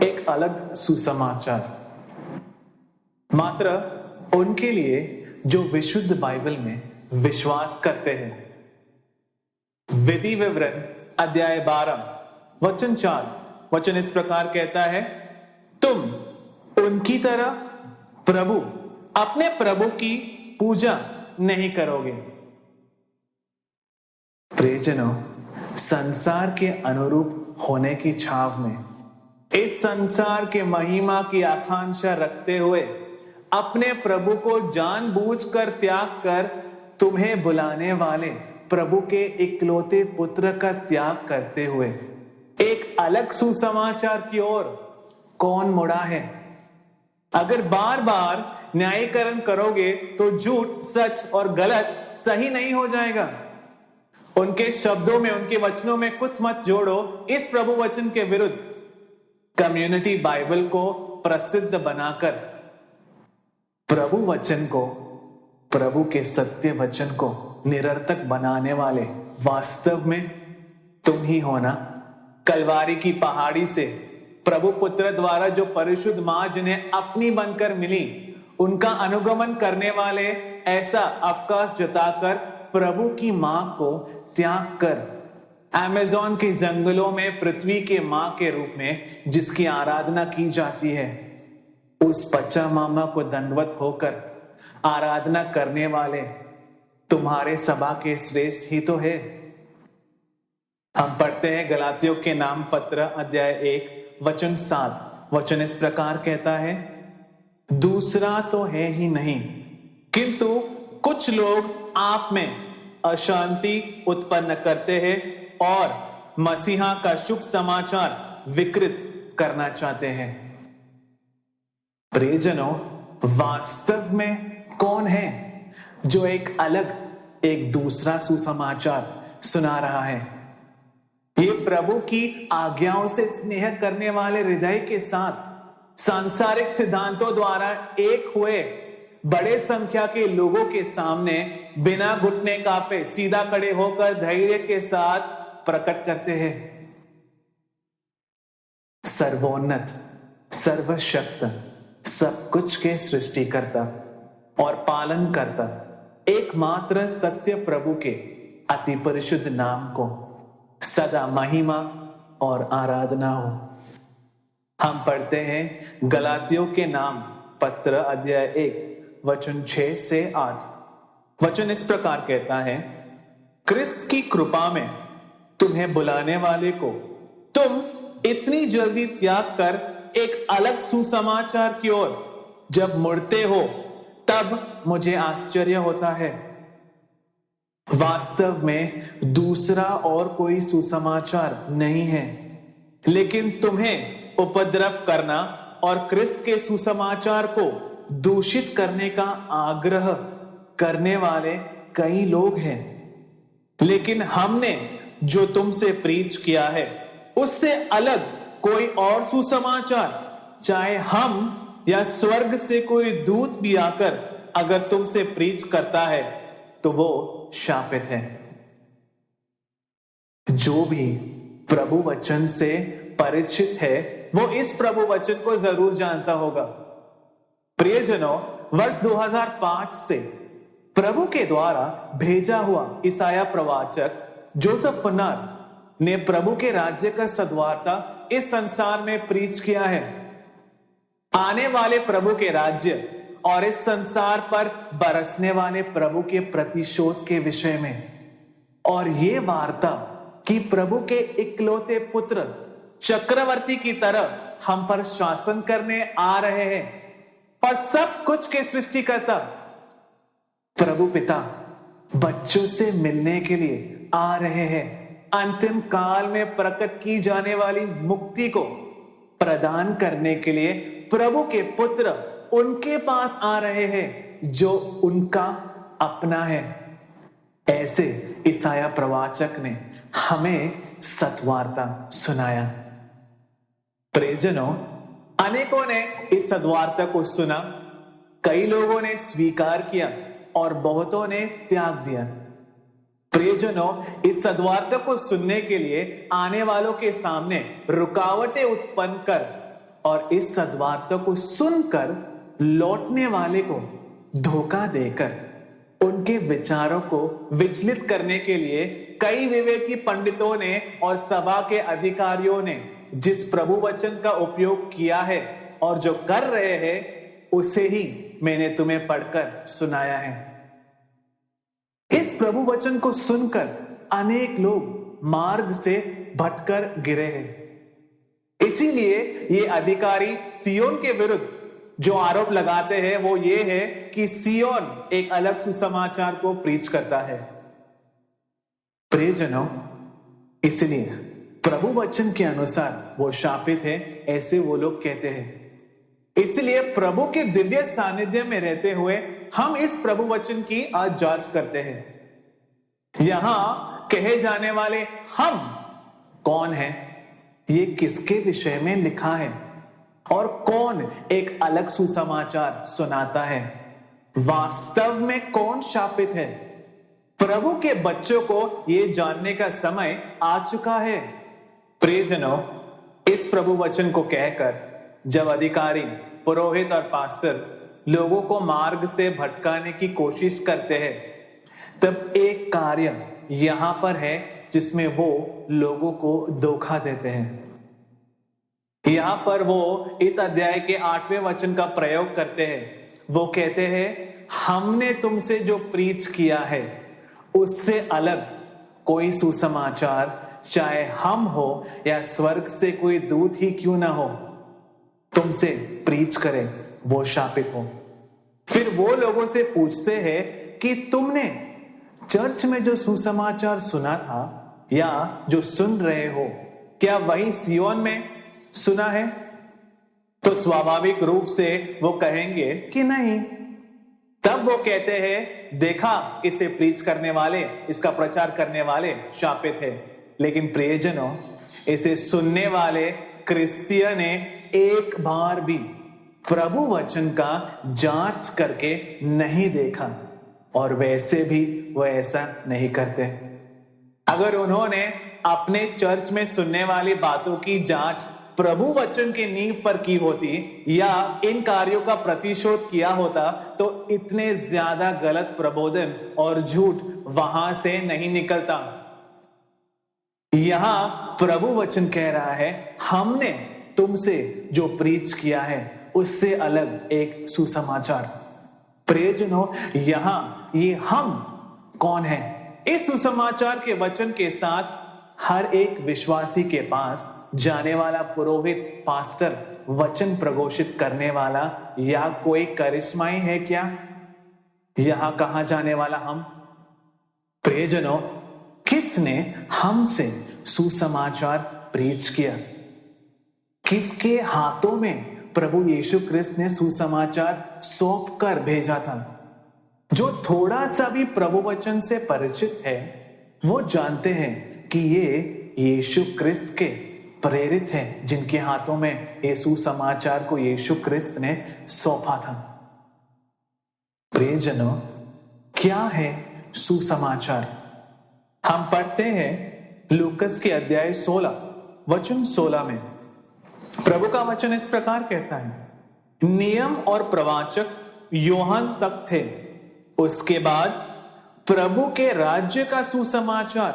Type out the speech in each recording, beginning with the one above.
एक अलग सुसमाचार मात्र उनके लिए जो विशुद्ध बाइबल में विश्वास करते हैं। विधि विवरण अध्याय 12 वचन 4 वचन इस प्रकार कहता है, तुम उनकी तरह अपने प्रभु की पूजा नहीं करोगे। प्रियजनों, संसार के अनुरूप होने की छाव में, इस संसार के महिमा की आकांक्षा रखते हुए, अपने प्रभु को जानबूझकर त्याग कर तुम्हें बुलाने वाले प्रभु के इकलौते पुत्र का त्याग करते हुए एक अलग सुसमाचार की ओर कौन मुड़ा है? अगर बार बार न्यायीकरण करोगे तो झूठ सच और गलत सही नहीं हो जाएगा। उनके शब्दों में, उनके वचनों में कुछ मत जोड़ो इस प्रभु वचन के विरुद्ध। कम्युनिटी बाइबल को प्रसिद्ध बनाकर प्रभु वचन को, प्रभु के सत्य वचन को निरर्थक बनाने वाले वास्तव में तुम ही हो ना। कलवारी की पहाड़ी से प्रभु पुत्र द्वारा जो परिशुद्ध मां जिन्हें अपनी बनकर मिली, उनका अनुगमन करने वाले ऐसा अवकाश जताकर प्रभु की मां को त्याग कर अमेज़न के जंगलों में पृथ्वी के मां के रूप में जिसकी आराधना की जाती है, उस पच्चा मामा को दंडवत होकर आराधना करने वाले तुम्हारे सभा के श्रेष्ठ ही तो है। हम पढ़ते हैं गलातियों के नाम पत्र अध्याय 1 वचन 7 वचन इस प्रकार कहता है, दूसरा तो है ही नहीं, किंतु कुछ लोग आप में अशांति उत्पन्न करते हैं और मसीहा का शुभ समाचार विकृत करना चाहते हैं। प्रियजनों, वास्तव में कौन है जो एक अलग, एक दूसरा सुसमाचार सुना रहा है? ये प्रभु की आज्ञाओं से स्नेह करने वाले हृदय के साथ सांसारिक सिद्धांतों द्वारा एक हुए बड़े संख्या के लोगों के सामने बिना घुटने कांपे सीधा खड़े होकर धैर्य के साथ प्रकट करते हैं। सर्वोन्नत, सर्वशक्त, सब कुछ के सृष्टिकर्ता और पालन करता एकमात्र सत्य प्रभु के अति परिशुद्ध नाम को सदा महिमा और आराधना हो। हम पढ़ते हैं गलातियों के नाम पत्र अध्याय 1 वचन 6 से 8 वचन इस प्रकार कहता है, क्रिस्त की कृपा में तुम्हें बुलाने वाले को तुम इतनी जल्दी त्याग कर एक अलग सुसमाचार की ओर जब मुड़ते हो, तब मुझे आश्चर्य होता है। वास्तव में दूसरा और कोई सुसमाचार नहीं है, लेकिन तुम्हें उपद्रव करना और क्रिस्त के सुसमाचार को दूषित करने का आग्रह करने वाले कई लोग हैं। लेकिन हमने जो तुमसे प्रीच किया है, उससे अलग कोई और सुसमाचार, चाहे हम या स्वर्ग से कोई दूत भी आकर अगर तुमसे प्रीच करता है, तो वो शापित है। जो भी प्रभु वचन से परिचित है, वो इस प्रभु वचन को जरूर जानता होगा। प्रियजनों, वर्ष 2005 से प्रभु के द्वारा भेजा हुआ ईसाया प्रवाचक जोसेफ पुन्नार ने प्रभु के राज्य का सद्वार्ता इस संसार में प्रीच किया है। आने वाले प्रभु के राज्य और इस संसार पर बरसने वाले प्रभु के प्रतिशोध के विषय में, और ये वार्ता कि प्रभु के इकलौते पुत्र चक्रवर्ती की तरह हम पर शासन करने आ रहे हैं, और सब कुछ के सृष्टिकर्ता प्रभु पिता बच्चों से मिलने के लिए आ रहे हैं। अंतिम काल में प्रकट की जाने वाली मुक्ति को प्रदान करने के लिए प्रभु के पुत्र उनके पास आ रहे हैं जो उनका अपना है। ऐसे ईसाया प्रवाचक ने हमें सत्वार्ता सुनाया। प्रियजनों, अनेकों ने इस सद्वार्ता को सुना, कई लोगों ने स्वीकार किया और बहुतों ने त्याग दिया। प्रियजनों, इस सद्वार्ता को सुनने के लिए आने वालों के सामने रुकावटें उत्पन्न कर और इस सद्वार्ता को सुनकर लौटने वाले को धोखा देकर उनके विचारों को विचलित करने के लिए कई विवेकी पंडितों ने और सभा के अधिकारियों ने जिस प्रभु वचन का उपयोग किया है और जो कर रहे हैं उसे ही मैंने तुम्हें पढ़कर सुनाया है। इस प्रभु वचन को सुनकर अनेक लोग मार्ग से भटकर गिरे हैं। इसीलिए ये अधिकारी सियोन के विरुद्ध जो आरोप लगाते हैं वो ये है कि सियोन एक अलग सुसमाचार को प्रीच करता है। प्रियजनों, इसलिए प्रभु वचन के अनुसार वो शापित है, ऐसे वो लोग कहते हैं। इसलिए प्रभु के दिव्य सानिध्य में रहते हुए हम इस प्रभु वचन की आज जांच करते हैं। यहां कहे जाने वाले हम कौन हैं? ये किसके विषय में लिखा है और कौन एक अलग सुसमाचार सुनाता है? वास्तव में कौन शापित है? प्रभु के बच्चों को यह जानने का समय आ चुका है। प्रियजनों, इस प्रभु वचन को कहकर जब अधिकारी, पुरोहित और पास्टर लोगों को मार्ग से भटकाने की कोशिश करते हैं, तब एक कार्य यहां पर है जिसमें वो लोगों को धोखा देते हैं। यहां पर वो इस अध्याय के 8वें वचन का प्रयोग करते हैं। वो कहते हैं, हमने तुमसे जो प्रीच किया है उससे अलग कोई सुसमाचार, चाहे हम हो या स्वर्ग से कोई दूत ही क्यों ना हो, तुमसे प्रीच करे, वो शापित हो। फिर वो लोगों से पूछते हैं कि तुमने चर्च में जो सुसमाचार सुना था या जो सुन रहे हो, क्या वही सियोन में सुना है? तो स्वाभाविक रूप से वो कहेंगे कि नहीं। तब वो कहते हैं, देखा, इसे प्रीच करने वाले, इसका प्रचार करने वाले शापित है। लेकिन प्रियजनों, इसे सुनने वाले क्रिस्तिय ने एक बार भी प्रभु वचन का जांच करके नहीं देखा और वैसे भी वो ऐसा नहीं करते। अगर उन्होंने अपने चर्च में सुनने वाली बातों की जांच प्रभु वचन की नींव पर की होती या इन कार्यों का प्रतिशोध किया होता, तो इतने ज्यादा गलत प्रबोधन और झूठ वहां से नहीं निकलता। यहां प्रभु वचन कह रहा है, हमने तुमसे जो प्रीच किया है उससे अलग एक सुसमाचार। प्रियजनों, यहां ये हम कौन है? इस सुसमाचार के वचन के साथ हर एक विश्वासी के पास जाने वाला पुरोहित, पास्टर, वचन प्रघोषित करने वाला या कोई करिश्माई है क्या? यहां कहां जाने वाला हम? प्रियजनों, किसने हमसे सुसमाचार प्रीच किया? किसके हाथों में प्रभु यीशु क्रिस्त ने सुसमाचार सौंप कर भेजा था? जो थोड़ा सा भी प्रभु वचन से परिचित है वो जानते हैं कि ये यीशु क्रिस्त के प्रेरित हैं, जिनके हाथों में ये सुसमाचार को यीशु क्रिस्त ने सौंपा था। प्रियजनों, क्या है सुसमाचार? हम पढ़ते हैं लूकस के अध्याय 16 वचन 16 में प्रभु का वचन इस प्रकार कहता है, नियम और प्रवाचक यूहन्ना तक थे, उसके बाद प्रभु के राज्य का सुसमाचार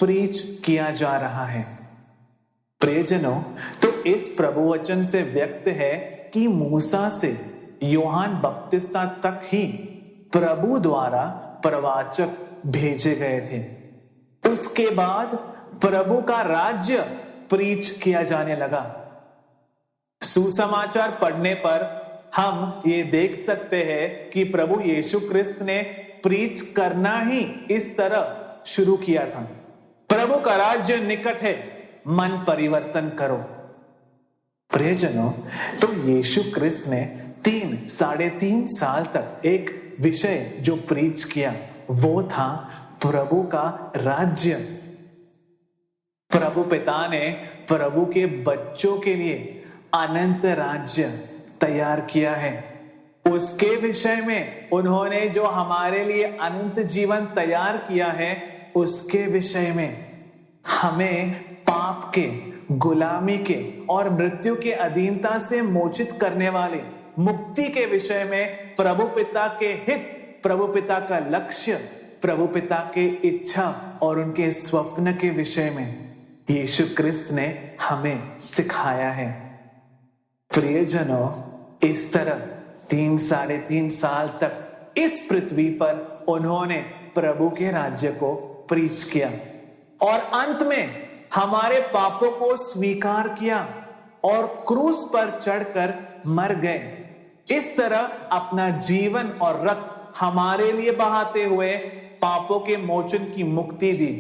प्रीच किया जा रहा है। प्रियजनों, तो इस प्रभु वचन से व्यक्त है कि मूसा से यूहन्ना बपतिस्ता तक ही प्रभु द्वारा प्रवाचक भेजे गए थे। उसके बाद प्रभु का राज्य प्रीच किया जाने लगा। सुसमाचार पढ़ने पर हम ये देख सकते हैं कि प्रभु यीशु क्रिस्त ने प्रीच करना ही इस तरह शुरू किया था, प्रभु का राज्य निकट है, मन परिवर्तन करो। प्रियजनों, तो यीशु क्रिस्त ने 3-3.5 साल तक एक विषय जो प्रीच किया वो था प्रभु का राज्य। प्रभु पिता ने प्रभु के बच्चों के लिए अनंत राज्य तैयार किया है। उसके विषय में उन्होंने जो हमारे लिए अनंत जीवन तैयार किया है, उसके विषय में हमें पाप के गुलामी के और मृत्यु के अधीनता से मोचित करने वाले मुक्ति के विषय में प्रभु पिता के हित, प्रभु पिता का लक्ष्य, प्रभु पिता के इच्छा और उनके स्वप्न के विषय में यीशु क्रिस्त ने हमें सिखाया है। प्रियजनों, इस तरह 3-3.5 साल तक इस पृथ्वी पर उन्होंने प्रभु के राज्य को प्रीच किया और अंत में हमारे पापों को स्वीकार किया और क्रूस पर चढ़कर मर गए। इस तरह अपना जीवन और रक्त हमारे लिए बहाते हुए पापों के मोचन की मुक्ति दी।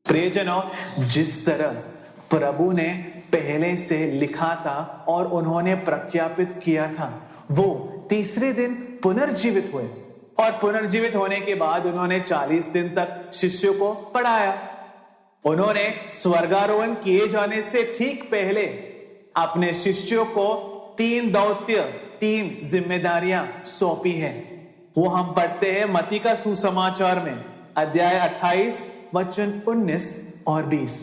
प्रियजनों, जिस तरह प्रभु ने पहले से लिखा था और उन्होंने प्रख्यापित किया था, वो तीसरे दिन पुनर्जीवित हुए और पुनर्जीवित होने के बाद उन्होंने 40 दिन तक शिष्यों को पढ़ाया। उन्होंने स्वर्गारोहण किए जाने से ठीक पहले अपने शिष्यों को 3 दौत्य, 3 जिम्मेदारियां सौंपी है। वो हम पढ़ते हैं मत्ती का सुसमाचार में अध्याय 28 वचन 19 और 20।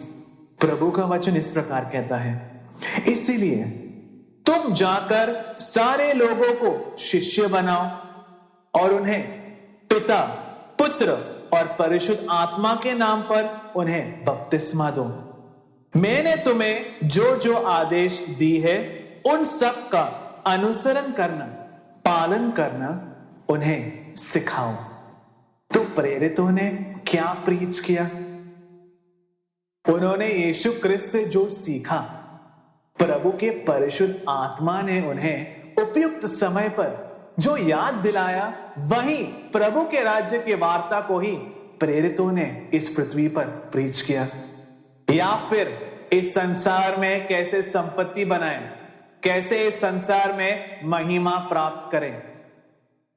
प्रभु का वचन इस प्रकार कहता है, इसीलिए तुम जाकर सारे लोगों को शिष्य बनाओ और उन्हें पिता, पुत्र और परिशुद्ध आत्मा के नाम पर उन्हें बपतिस्मा दो। मैंने तुम्हें जो जो आदेश दी है उन सब का अनुसरण करना, पालन करना उन्हें सिखाओ। तो प्रेरितों ने क्या प्रीच किया? उन्होंने यीशु क्रिस्त से जो सीखा, प्रभु के परिशुद्ध आत्मा ने उन्हें उपयुक्त समय पर जो याद दिलाया, वही प्रभु के राज्य की वार्ता को ही प्रेरितों ने इस पृथ्वी पर प्रीच किया। या फिर इस संसार में कैसे संपत्ति बनाएं, कैसे इस संसार में महिमा प्राप्त करें,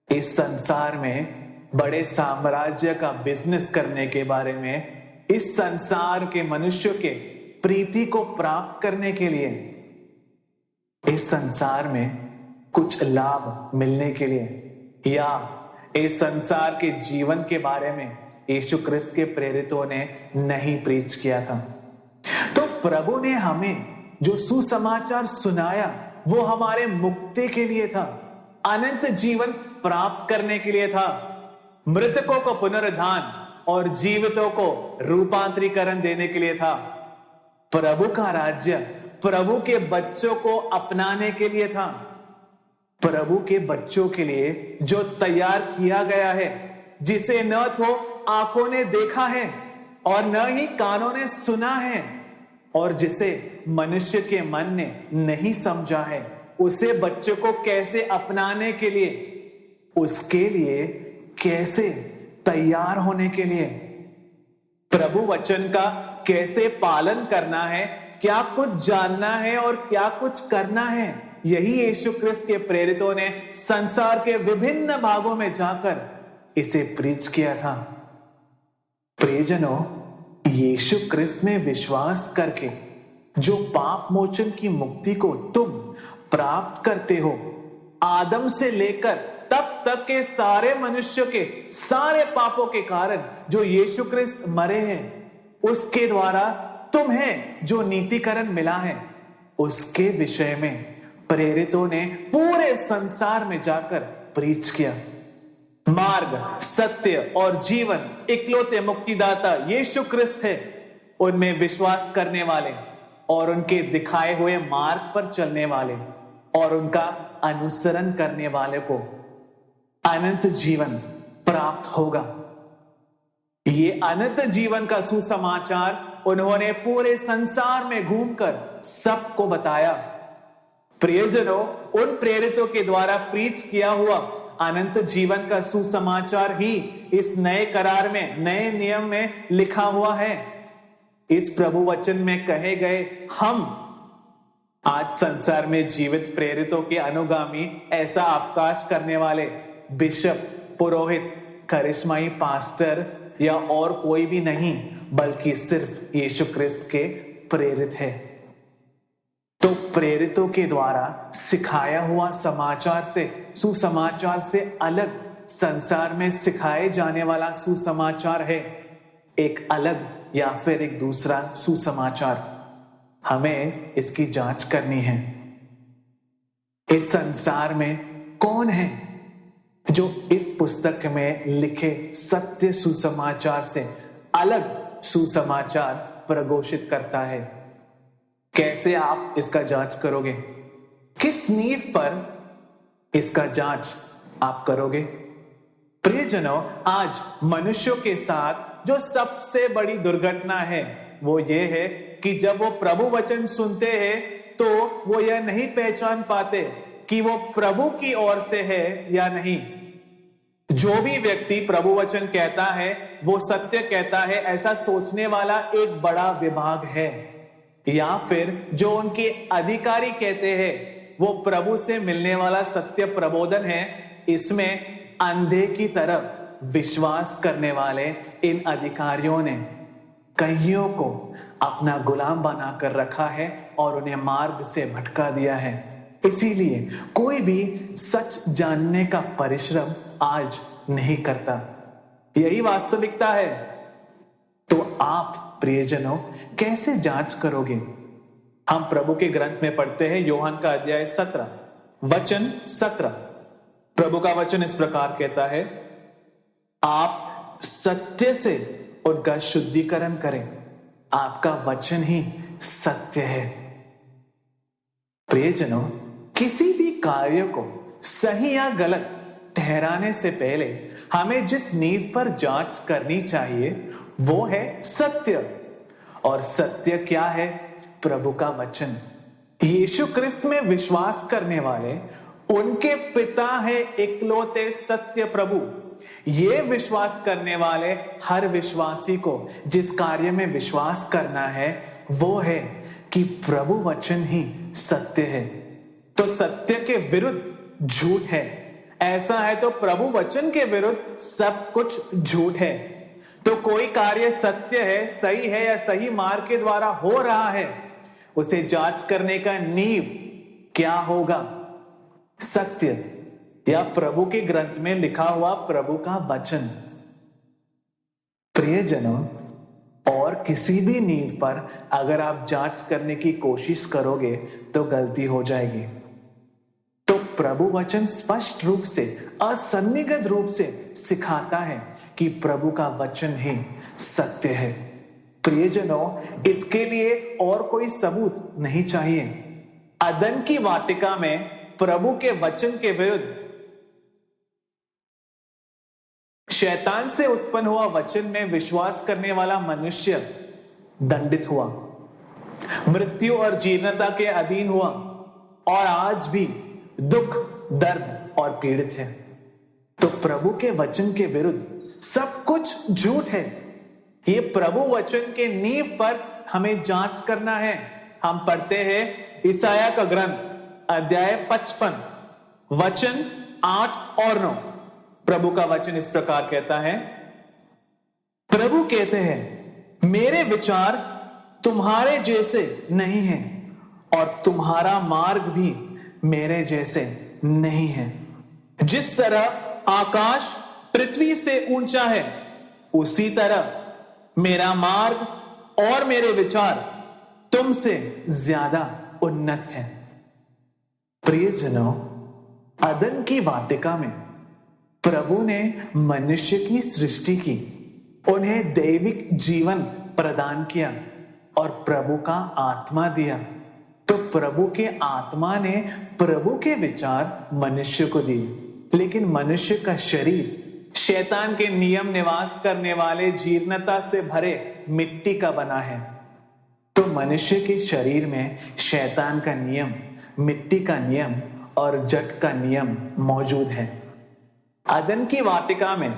इस संसार में बड़े साम्राज्य का बिजनेस करने के बारे में, इस संसार के मनुष्य के प्रीति को प्राप्त करने के लिए, इस संसार में कुछ लाभ मिलने के लिए, या इस संसार के जीवन के बारे में यीशु क्रिस्त के प्रेरितों ने नहीं प्रीच किया था। तो प्रभु ने हमें जो सुसमाचार सुनाया वो हमारे मुक्ति के लिए था, अनंत जीवन प्राप्त करने के लिए था, मृतकों को पुनरुत्थान और जीवितों को रूपांतरीकरण देने के लिए था, प्रभु का राज्य प्रभु के बच्चों को अपनाने के लिए था, प्रभु के बच्चों के लिए जो तैयार किया गया है, जिसे न तो आंखों ने देखा है और न ही कानों ने सुना है और जिसे मनुष्य के मन ने नहीं समझा है, उसे बच्चों को कैसे अपनाने के लिए, उसके लिए कैसे तैयार होने के लिए, प्रभु वचन का कैसे पालन करना है, क्या कुछ जानना है और क्या कुछ करना है, यही यीशु क्रिस्त के प्रेरितों ने संसार के विभिन्न भागों में जाकर इसे प्रीच किया था। प्रियजनों, यीशु क्रिस्त में विश्वास करके जो पाप मोचन की मुक्ति को तुम प्राप्त करते हो, आदम से लेकर तब तक के सारे मनुष्य के सारे पापों के कारण जो यीशु क्रिस्त मरे हैं, उसके द्वारा तुम्हें जो नीतिकरण मिला है, उसके विषय में प्रेरितों ने पूरे संसार में जाकर प्रीच किया। मार्ग, सत्य और जीवन इकलौते मुक्तिदाता यीशु क्रिस्त है। उनमें विश्वास करने वाले और उनके दिखाए हुए मार्ग पर चलने वाले और उनका अनुसरण करने वाले को अनंत जीवन प्राप्त होगा। ये अनंत जीवन का सुसमाचार उन्होंने पूरे संसार में घूमकर सबको बताया। प्रियजनों, उन प्रेरितों के द्वारा प्रीच किया हुआ अनंत जीवन का सुसमाचार ही इस नए करार में, नए नियम में लिखा हुआ है। इस प्रभु वचन में कहे गए हम आज संसार में जीवित प्रेरितों के अनुगामी, ऐसा अवकाश करने वाले बिशप, पुरोहित, करिश्माई पास्टर या और कोई भी नहीं, बल्कि सिर्फ यीशु क्रिस्त के प्रेरित है। तो प्रेरितों के द्वारा सिखाया हुआ समाचार से, सुसमाचार से अलग संसार में सिखाए जाने वाला सुसमाचार है एक अलग या फिर एक दूसरा सुसमाचार। हमें इसकी जांच करनी है। इस संसार में कौन है जो इस पुस्तक में लिखे सत्य सुसमाचार से अलग सुसमाचार प्रघोषित करता है? कैसे आप इसका जांच करोगे? किस नींव पर इसका जांच आप करोगे? प्रियजनों, आज मनुष्यों के साथ जो सबसे बड़ी दुर्घटना है वो ये है कि जब वो प्रभु वचन सुनते हैं तो वो यह नहीं पहचान पाते कि वो प्रभु की ओर से है या नहीं। जो भी व्यक्ति प्रभु वचन कहता है वो सत्य कहता है, ऐसा सोचने वाला एक बड़ा विभाग है। या फिर जो उनके अधिकारी कहते हैं वो प्रभु से मिलने वाला सत्य प्रबोधन है, इसमें अंधे की तरफ विश्वास करने वाले इन अधिकारियों ने कईयों को अपना गुलाम बनाकर रखा है और उन्हें मार्ग से भटका दिया है। इसीलिए कोई भी सच जानने का परिश्रम आज नहीं करता। यही वास्तविकता है। तो आप प्रियजनों कैसे जांच करोगे? हम प्रभु के ग्रंथ में पढ़ते हैं, यूहन्ना का अध्याय 17 वचन 17। प्रभु का वचन इस प्रकार कहता है, आप सत्य से उनका शुद्धिकरण करें, आपका वचन ही सत्य है। प्रियजनों, किसी भी कार्य को सही या गलत ठहराने से पहले हमें जिस नींव पर जांच करनी चाहिए वो है सत्य। और सत्य क्या है? प्रभु का वचन। यीशु क्रिस्त में विश्वास करने वाले उनके पिता है इकलौते सत्य प्रभु। ये विश्वास करने वाले हर विश्वासी को जिस कार्य में विश्वास करना है वो है कि प्रभु वचन ही सत्य है। तो सत्य के विरुद्ध झूठ है। ऐसा है तो प्रभु वचन के विरुद्ध सब कुछ झूठ है। तो कोई कार्य सत्य है, सही है या सही मार्ग के द्वारा हो रहा है, उसे जांच करने का नींव क्या होगा? सत्य या प्रभु के ग्रंथ में लिखा हुआ प्रभु का वचन। प्रियजनों, और किसी भी नींव पर अगर आप जांच करने की कोशिश करोगे तो गलती हो जाएगी। तो प्रभु वचन स्पष्ट रूप से, असन्निग्ध रूप से सिखाता है कि प्रभु का वचन ही सत्य है। प्रियजनों, इसके लिए और कोई सबूत नहीं चाहिए। अदन की वाटिका में प्रभु के वचन के विरुद्ध शैतान से उत्पन्न हुआ वचन में विश्वास करने वाला मनुष्य दंडित हुआ, मृत्यु और जीर्णता के अधीन हुआ और आज भी दुख, दर्द और पीड़ित है। तो प्रभु के वचन के विरुद्ध सब कुछ झूठ है। ये प्रभु वचन के नींव पर हमें जांच करना है। हम पढ़ते हैं इसाया का ग्रंथ अध्याय 55 वचन 8 और 9। प्रभु का वचन इस प्रकार कहता है, प्रभु कहते हैं, मेरे विचार तुम्हारे जैसे नहीं हैं और तुम्हारा मार्ग भी मेरे जैसे नहीं है। जिस तरह आकाश पृथ्वी से ऊंचा है उसी तरह मेरा मार्ग और मेरे विचार तुमसे ज्यादा उन्नत है। प्रियजनों, अदन की वाटिका में प्रभु ने मनुष्य की सृष्टि की, उन्हें दैविक जीवन प्रदान किया और प्रभु का आत्मा दिया। तो प्रभु के आत्मा ने प्रभु के विचार मनुष्य को दिए, लेकिन मनुष्य का शरीर शैतान के नियम निवास करने वाले जीर्णता से भरे मिट्टी का बना है। तो मनुष्य के शरीर में शैतान का नियम, मिट्टी का नियम और जट का नियम मौजूद है। अदन की वाटिका में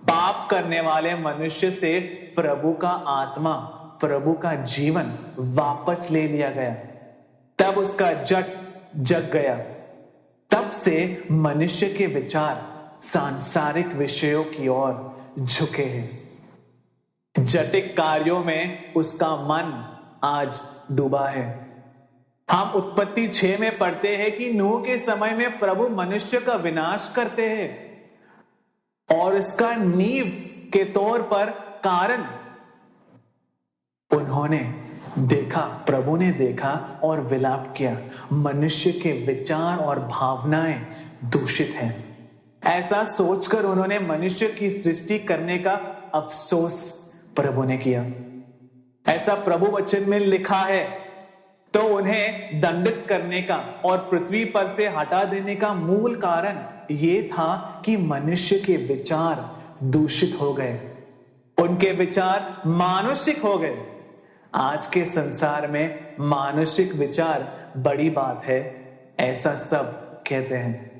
पाप करने वाले मनुष्य से प्रभु का आत्मा, प्रभु का जीवन वापस ले लिया गया। तब उसका जट जग गया। तब से मनुष्य के विचार सांसारिक विषयों की ओर झुके हैं। जटिक कार्यों में उसका मन आज डूबा है। हम उत्पत्ति 6 में पढ़ते हैं कि नूह के समय में प्रभु मनुष्य का विनाश करते हैं और इसका नींव के तौर पर कारण उन्होंने प्रभु ने देखा और विलाप किया, मनुष्य के विचार और भावनाएं दूषित हैं। ऐसा सोचकर उन्होंने मनुष्य की सृष्टि करने का अफसोस प्रभु ने किया। ऐसा प्रभु वचन में लिखा है। तो उन्हें दंडित करने का और पृथ्वी पर से हटा देने का मूल कारण यह था कि मनुष्य के विचार दूषित हो गए, उनके विचार मानुषिक हो गए। आज के संसार में मानुषिक विचार बड़ी बात है, ऐसा सब कहते हैं।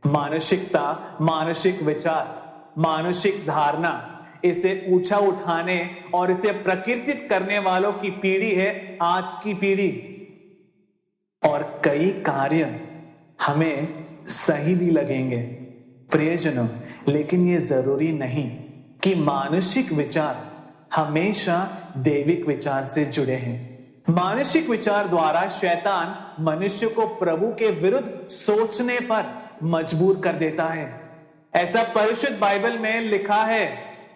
मानसिकता, मानसिक विचार, मानसिक धारणा, इसे ऊंचा उठाने और इसे प्रकीर्तित करने वालों की पीढ़ी है आज की पीढ़ी। और कई कार्य हमें सही भी लगेंगे प्रियजनों, लेकिन ये जरूरी नहीं कि मानसिक विचार हमेशा दैविक विचार से जुड़े हैं। मानसिक विचार द्वारा शैतान मनुष्य को प्रभु के विरुद्ध सोचने पर मजबूर कर देता है। ऐसा परिशुद्ध बाइबल में लिखा है,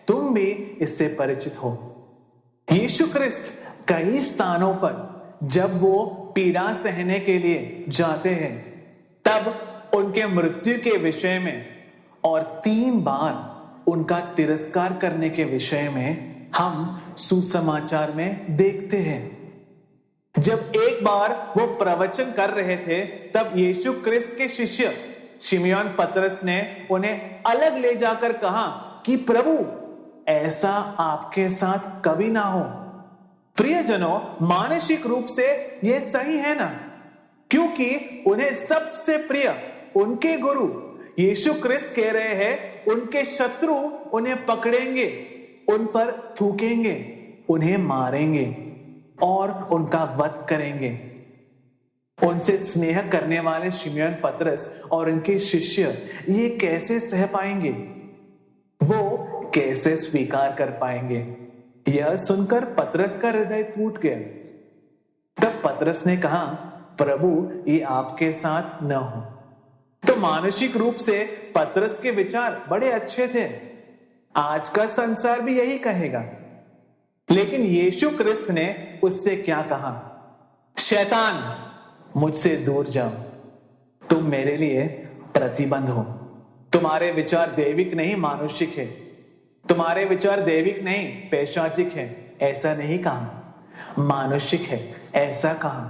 तुम भी इससे परिचित हो। यीशु ख्रिस्त कई स्थानों पर जब वो पीड़ा सहने के लिए जाते हैं, तब उनके मृत्यु के विषय में और 3 बार उनका तिरस्कार करने के विषय में हम सुसमाचार में देखते हैं। जब एक बार वो प्रवचन कर रहे थे, तब यीशु ख्रिस्त के शिष्य शिमयोन पतरस ने उन्हें अलग ले जाकर कहा कि प्रभु, ऐसा आपके साथ कभी ना हो। प्रियजनों, मानसिक रूप से यह सही है ना, क्योंकि उन्हें सबसे प्रिय उनके गुरु यीशु ख्रिस्त कह रहे हैं, उनके शत्रु उन्हें पकड़ेंगे, उन पर थूकेंगे, उन्हें मारेंगे और उनका वध करेंगे। उनसे स्नेह करने वाले शिमयोन पतरस और उनके शिष्य ये कैसे सह पाएंगे? वो कैसे स्वीकार कर पाएंगे? यह सुनकर पतरस का हृदय टूट गया। तब पतरस ने कहा, प्रभु, ये आपके साथ न हो। तो मानसिक रूप से पतरस के विचार बड़े अच्छे थे। आज का संसार भी यही कहेगा। लेकिन यीशु ख्रिस्त ने उससे क्या कहा? शैतान, मुझसे दूर जाओ, तुम मेरे लिए प्रतिबंध हो। तुम्हारे विचार दैविक नहीं मानुषिक है, तुम्हारे विचार दैविक नहीं पैशाचिक है, ऐसा नहीं कहा। मानुषिक है, ऐसा कहा।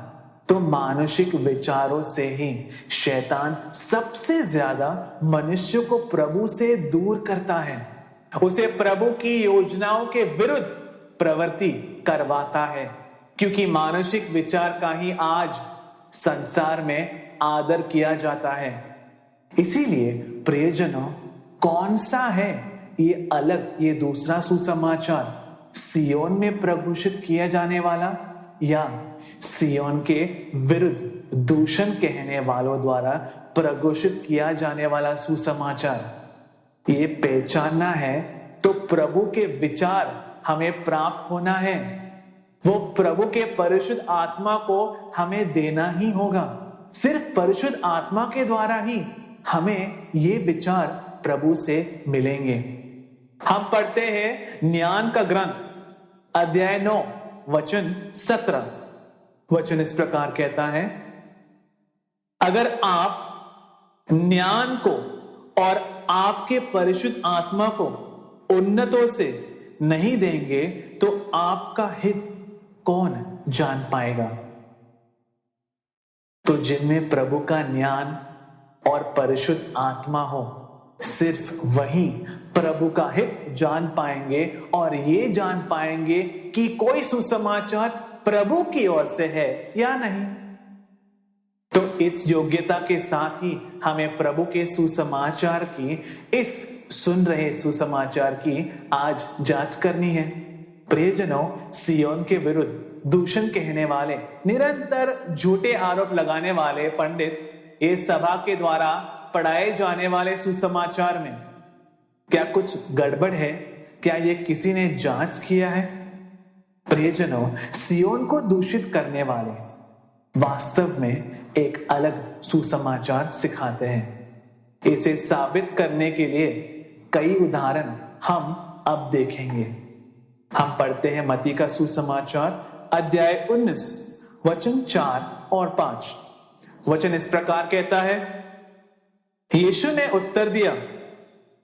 तो मानुषिक विचारों से ही शैतान सबसे ज्यादा मनुष्य को प्रभु से दूर करता है, उसे प्रभु की योजनाओं के विरुद्ध प्रवृत्ति करवाता है, क्योंकि मानसिक विचार का ही आज संसार में आदर किया जाता है। इसीलिए प्रियजनों, कौन सा है ये अलग, ये दूसरा सुसमाचार? सियोन में प्रघोषित किया जाने वाला या सियोन के विरुद्ध दूषण कहने वालों द्वारा प्रघोषित किया जाने वाला सुसमाचार? ये पहचानना है तो प्रभु के विचार हमें प्राप्त होना है। वो प्रभु के परिशुद्ध आत्मा को हमें देना ही होगा। सिर्फ परिशुद्ध आत्मा के द्वारा ही हमें ये विचार प्रभु से मिलेंगे। हम पढ़ते हैं ज्ञान का ग्रंथ अध्याय 9 वचन 17। वचन इस प्रकार कहता है, अगर आप ज्ञान को और आपके परिशुद्ध आत्मा को उन्नतों से नहीं देंगे तो आपका हित कौन जान पाएगा? तो जिनमें प्रभु का ज्ञान और परिशुद्ध आत्मा हो, सिर्फ वही प्रभु का हित जान पाएंगे और ये जान पाएंगे कि कोई सुसमाचार प्रभु की ओर से है या नहीं। तो इस योग्यता के साथ ही हमें प्रभु के सुसमाचार की, इस सुन रहे सुसमाचार की आज जांच करनी है। प्रियजनों, सियोन के विरुद्ध दूषण कहने वाले, निरंतर झूठे आरोप लगाने वाले पंडित इस सभा के द्वारा पढ़ाए जाने वाले सुसमाचार में क्या कुछ गड़बड़ है? क्या ये किसी ने जांच किया है? प्रियजनों, सियोन को दूषित करने वाले वास्तव में एक अलग सुसमाचार सिखाते हैं। इसे साबित करने के लिए कई उदाहरण हम अब देखेंगे। हम पढ़ते हैं मत्ती का सुसमाचार अध्याय 19 वचन 4 और 5। वचन इस प्रकार कहता है, यीशु ने उत्तर दिया,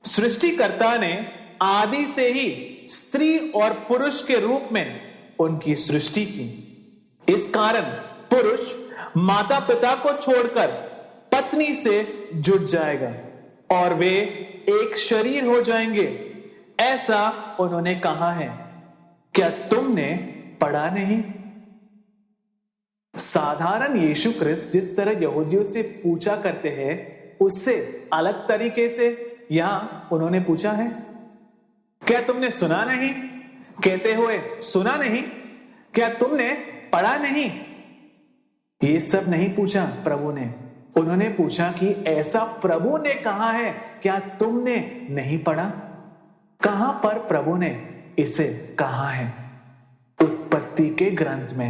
सृष्टिकर्ता ने आदि से ही स्त्री और पुरुष के रूप में उनकी सृष्टि की। इस कारण पुरुष माता पिता को छोड़कर पत्नी से जुड़ जाएगा और वे एक शरीर हो जाएंगे, ऐसा उन्होंने कहा है। क्या तुमने पढ़ा नहीं? साधारण यीशु ख्रिस्त जिस तरह यहूदियों से पूछा करते हैं, उससे अलग तरीके से यहां उन्होंने पूछा है। क्या तुमने सुना नहीं? कहते हुए सुना नहीं? क्या तुमने पढ़ा नहीं? ये सब नहीं पूछा प्रभु ने। उन्होंने पूछा कि ऐसा प्रभु ने कहा है, क्या तुमने नहीं पढ़ा? कहां पर प्रभु ने इसे कहा है? उत्पत्ति के ग्रंथ में।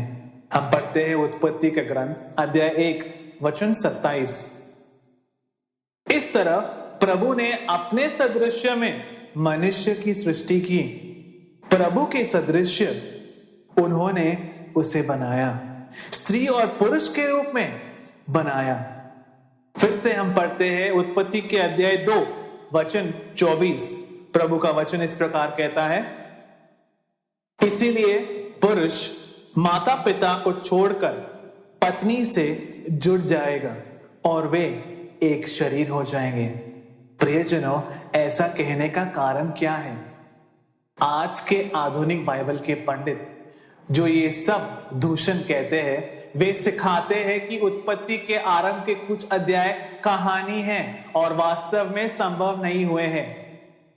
हम पढ़ते हैं उत्पत्ति का ग्रंथ अध्याय 1 वचन 27। इस तरह प्रभु ने अपने सदृश्य में मनुष्य की सृष्टि की, प्रभु के सदृश्य उन्होंने उसे बनाया, स्त्री और पुरुष के रूप में बनाया। फिर से हम पढ़ते हैं उत्पत्ति के अध्याय 2 वचन 24। प्रभु का वचन इस प्रकार कहता है, इसीलिए पुरुष माता पिता को छोड़कर पत्नी से जुड़ जाएगा और वे एक शरीर हो जाएंगे। प्रियजनों, ऐसा कहने का कारण क्या है? आज के आधुनिक बाइबल के पंडित जो ये सब दूषण कहते हैं, वे सिखाते हैं कि उत्पत्ति के आरंभ के कुछ अध्याय कहानी हैं और वास्तव में संभव नहीं हुए हैं।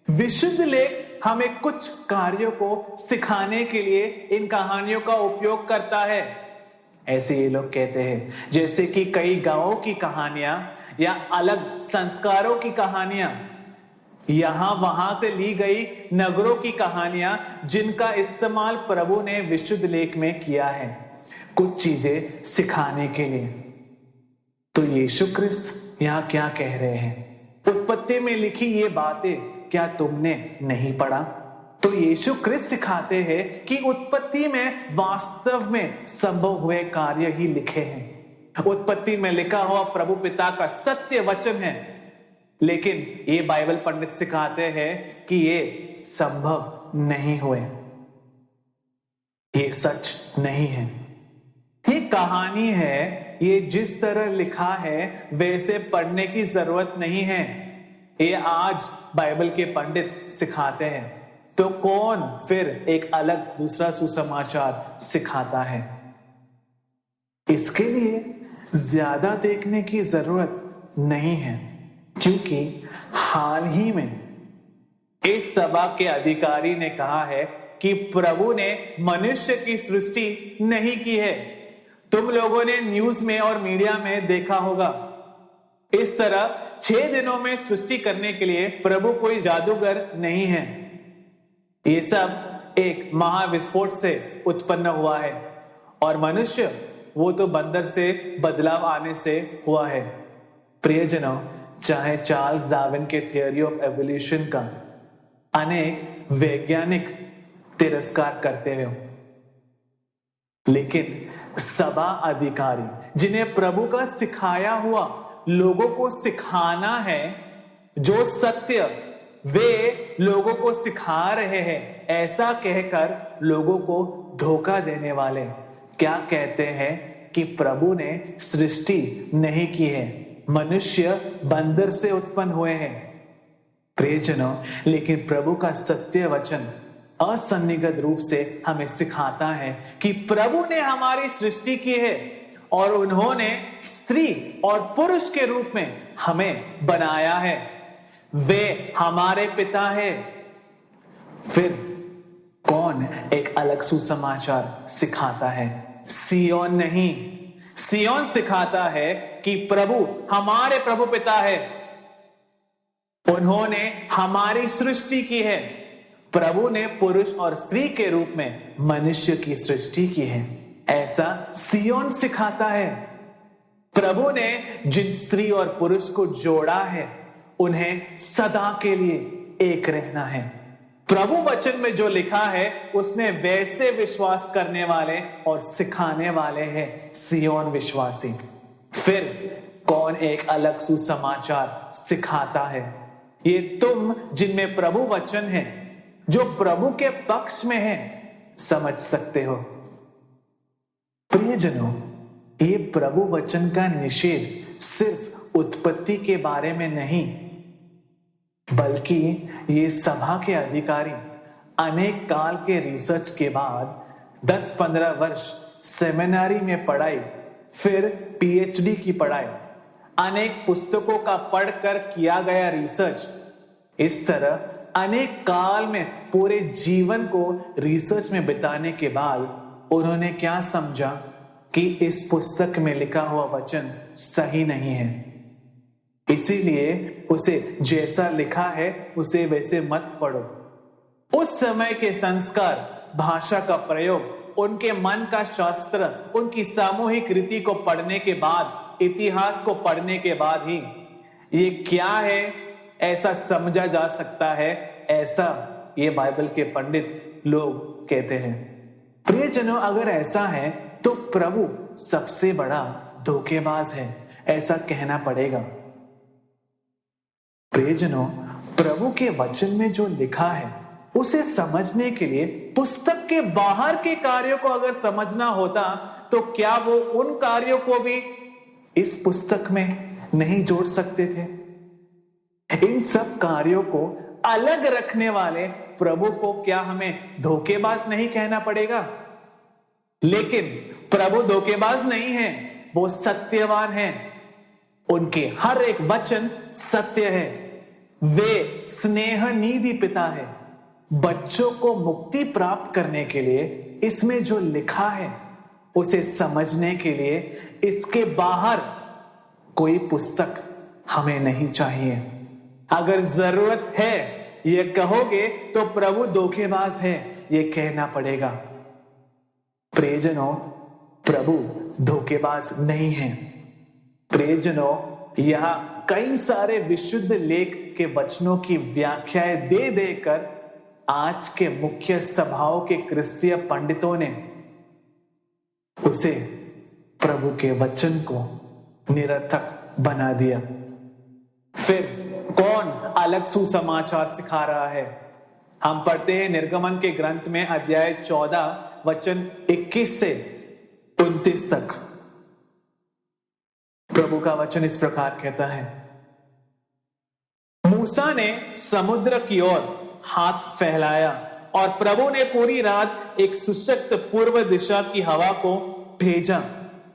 विशुद्ध लेख हमें कुछ कार्यों को सिखाने के लिए इन कहानियों का उपयोग करता है, ऐसे ये लोग कहते हैं। जैसे कि कई गांवों की कहानियां या अलग संस्कारों की कहानियां, यहां वहां से ली गई नगरों की कहानियां, जिनका इस्तेमाल प्रभु ने विशुद्ध लेख में किया है कुछ चीजें सिखाने के लिए। तो यीशु ख्रिस्त यहां क्या कह रहे हैं? उत्पत्ति में लिखी ये बातें क्या तुमने नहीं पढ़ा? तो यीशु ख्रिस्त सिखाते हैं कि उत्पत्ति में वास्तव में संभव हुए कार्य ही लिखे हैं। उत्पत्ति में लिखा हुआ प्रभु पिता का सत्य वचन है, लेकिन ये बाइबल पंडित सिखाते हैं कि ये संभव नहीं हुए, ये सच नहीं है। ये कहानी है, ये जिस तरह लिखा है वैसे पढ़ने की जरूरत नहीं है। ये आज बाइबल के पंडित सिखाते हैं, तो कौन फिर एक अलग दूसरा सुसमाचार सिखाता है? इसके लिए ज्यादा देखने की जरूरत नहीं है, क्योंकि हाल ही में इस सभा के अधिकारी ने कहा है कि प्रभु ने मनुष्य की सृष्टि नहीं की है। तुम लोगों ने न्यूज में और मीडिया में देखा होगा, इस तरह 6 दिनों में सृष्टि करने के लिए प्रभु कोई जादूगर नहीं है। ये सब एक महाविस्फोट से उत्पन्न हुआ है और मनुष्य वो तो बंदर से बदलाव आने से हुआ है। प्रियजनों, चाहे चार्ल्स डार्विन के थियोरी ऑफ एवोल्यूशन का अनेक वैज्ञानिक तिरस्कार करते हो, लेकिन सभा अधिकारी जिन्हें प्रभु का सिखाया हुआ लोगों को सिखाना है, जो सत्य वे लोगों को सिखा रहे हैं, ऐसा कहकर लोगों को धोखा देने वाले क्या कहते हैं कि प्रभु ने सृष्टि नहीं की है, मनुष्य बंदर से उत्पन्न हुए हैं। प्रियजनों, लेकिन प्रभु का सत्य वचन असन्निग्ध रूप से हमें सिखाता है कि प्रभु ने हमारी सृष्टि की है और उन्होंने स्त्री और पुरुष के रूप में हमें बनाया है। वे हमारे पिता है। फिर कौन एक अलग सुसमाचार सिखाता है? सियोन नहीं, सियोन सिखाता है कि प्रभु हमारे प्रभु पिता है, उन्होंने हमारी सृष्टि की है। प्रभु ने पुरुष और स्त्री के रूप में मनुष्य की सृष्टि की है, ऐसा सियोन सिखाता है। प्रभु ने जिन स्त्री और पुरुष को जोड़ा है, उन्हें सदा के लिए एक रहना है। प्रभु वचन में जो लिखा है उसमें वैसे विश्वास करने वाले और सिखाने वाले हैं सियोन विश्वासी। फिर कौन एक अलग सुसमाचार सिखाता है? ये तुम जिनमें प्रभु वचन है, जो प्रभु के पक्ष में है, समझ सकते हो। प्रियजनों, ये प्रभु वचन का निषेध सिर्फ उत्पत्ति के बारे में नहीं, बल्कि ये सभा के अधिकारी अनेक काल के रिसर्च के बाद 10-15 वर्ष सेमिनारी में पढ़ाई, फिर पीएचडी की पढ़ाई, अनेक पुस्तकों का पढ़कर किया गया रिसर्च, इस तरह अनेक काल में पूरे जीवन को रिसर्च में बिताने के बाद उन्होंने क्या समझा कि इस पुस्तक में लिखा हुआ वचन सही नहीं है, इसीलिए उसे जैसा लिखा है उसे वैसे मत पढ़ो। उस समय के संस्कार, भाषा का प्रयोग, उनके मन का शास्त्र, उनकी सामूहिक रीति को पढ़ने के बाद, इतिहास को पढ़ने के बाद ही ये क्या है ऐसा समझा जा सकता है, ऐसा ये बाइबल के पंडित लोग कहते हैं। प्रियजनों, अगर ऐसा है तो प्रभु सबसे बड़ा धोखेबाज है, ऐसा कहना पड़ेगा। प्रियजनों, प्रभु के वचन में जो लिखा है उसे समझने के लिए पुस्तक के बाहर के कार्यों को अगर समझना होता तो क्या वो उन कार्यों को भी इस पुस्तक में नहीं जोड़ सकते थे? इन सब कार्यों को अलग रखने वाले प्रभु को क्या हमें धोखेबाज नहीं कहना पड़ेगा? लेकिन प्रभु धोखेबाज नहीं है, वो सत्यवान है। उनके हर एक वचन सत्य है। वे स्नेह निधि पिता है। बच्चों को मुक्ति प्राप्त करने के लिए इसमें जो लिखा है उसे समझने के लिए इसके बाहर कोई पुस्तक हमें नहीं चाहिए। अगर जरूरत है ये कहोगे तो प्रभु धोखेबाज है, ये कहना पड़ेगा। प्रियजनों, प्रभु धोखेबाज नहीं है। प्रियजनों, यह कई सारे विशुद्ध लेख के वचनों की व्याख्याएं दे देकर आज के मुख्य सभाओं के क्रिस्तीय पंडितों ने उसे प्रभु के वचन को निरर्थक बना दिया। फिर कौन अलग सुसमाचार सिखा रहा है? हम पढ़ते हैं निर्गमन के ग्रंथ में अध्याय 14 वचन 21 से 29 तक। प्रभु का वचन इस प्रकार कहता है, मूसा ने समुद्र की ओर हाथ फैलाया और प्रभु ने पूरी रात एक सुशक्त पूर्व दिशा की हवा को भेजा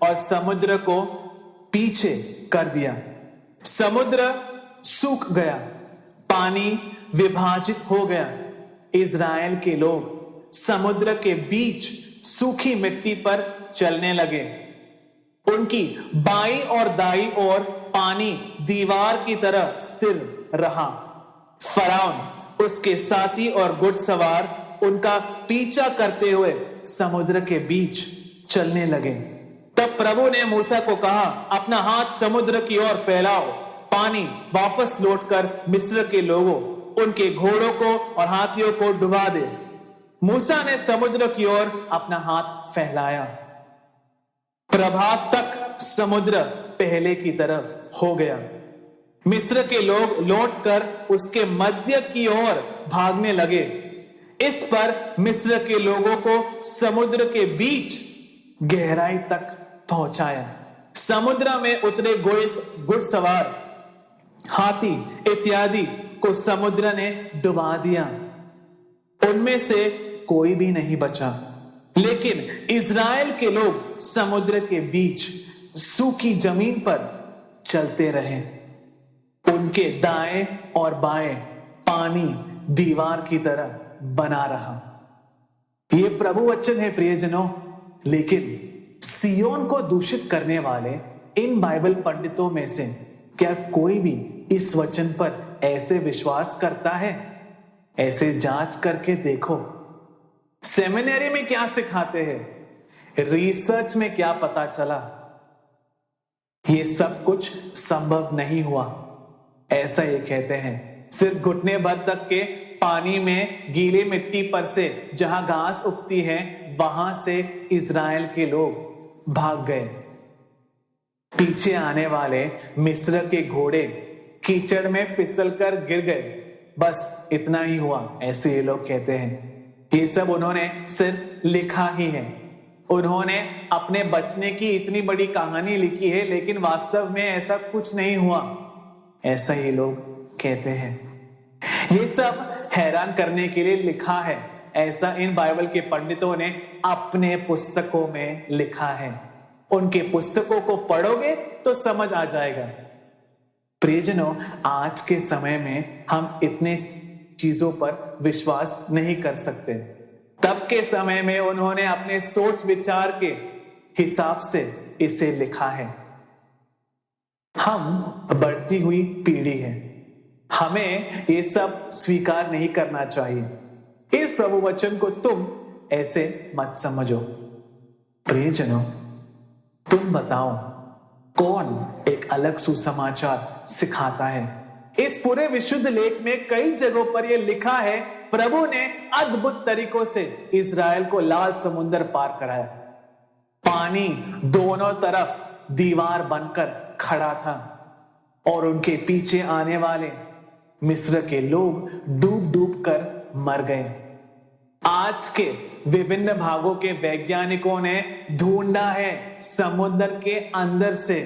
और समुद्र को पीछे कर दिया। समुद्र सूख गया, पानी विभाजित हो गया। इज़राइल के लोग समुद्र के बीच सूखी मिट्टी पर चलने लगे। उनकी बाईं और दाईं ओर पानी दीवार की तरह स्थिर रहा। फराउन, उसके साथी और घुड़सवार उनका पीछा करते हुए समुद्र के बीच चलने लगे। तब प्रभु ने मूसा को कहा, अपना हाथ समुद्र की ओर फैलाओ, पानी वापस लौटकर मिस्र के लोगों, उनके घोड़ों को और हाथियों को डुबा दे। मूसा ने समुद्र की ओर अपना हाथ फैलाया। प्रभात तक समुद्र पहले की तरह हो गया। मिस्र के लोग लौटकर उसके मध्य की ओर भागने लगे। इस पर मिस्र के लोगों को समुद्र के बीच गहराई तक पहुंचाया। समुद्र में उतरे घुड़सवार, हाथी इत्यादि को समुद्र ने डुबा दिया। उनमें से कोई भी नहीं बचा। लेकिन इज़राइल के लोग समुद्र के बीच सूखी जमीन पर चलते रहे। उनके दाएं और बाएं पानी दीवार की तरह बना रहा। यह प्रभु वचन है प्रियजनों। लेकिन सियोन को दूषित करने वाले इन बाइबल पंडितों में से क्या कोई भी इस वचन पर ऐसे विश्वास करता है? ऐसे जांच करके देखो। सेमिनरी में क्या सिखाते हैं, रिसर्च में क्या पता चला। ये सब कुछ संभव नहीं हुआ, ऐसा ये कहते हैं। सिर्फ घुटने भर तक के पानी में गीली मिट्टी पर से जहां घास उगती है वहां से इजराइल के लोग भाग गए। पीछे आने वाले मिस्र के घोड़े कीचड़ में फिसलकर गिर गए। बस इतना ही हुआ, ऐसे ये लोग कहते हैं। ये सब उन्होंने सिर्फ लिखा ही है। उन्होंने अपने बचने की इतनी बड़ी कहानी लिखी है, लेकिन वास्तव में ऐसा कुछ नहीं हुआ, ऐसा ये लोग कहते हैं। ये सब हैरान करने के लिए लिखा है, ऐसा इन बाइबल के पंडितों ने अपने पुस्तकों में लिखा है। उनके पुस्तकों को पढ़ोगे तो समझ आ जाएगा। प्रियजनों, आज के समय में हम इतने चीजों पर विश्वास नहीं कर सकते। तब के समय में उन्होंने अपने सोच विचार के हिसाब से इसे लिखा है। हम बढ़ती हुई पीढ़ी है, हमें ये सब स्वीकार नहीं करना चाहिए। इस प्रभु वचन को तुम ऐसे मत समझो। प्रियजनों, तुम बताओ कौन एक अलग सुसमाचार सिखाता है? इस पूरे विशुद्ध लेख में कई जगहों पर यह लिखा है, प्रभु ने अद्भुत तरीकों से इजराइल को लाल समुद्र पार कराया। पानी दोनों तरफ दीवार बनकर खड़ा था और उनके पीछे आने वाले मिस्र के लोग डूब डूब कर मर गए। आज के विभिन्न भागों के वैज्ञानिकों ने ढूंढा है समुद्र के अंदर से,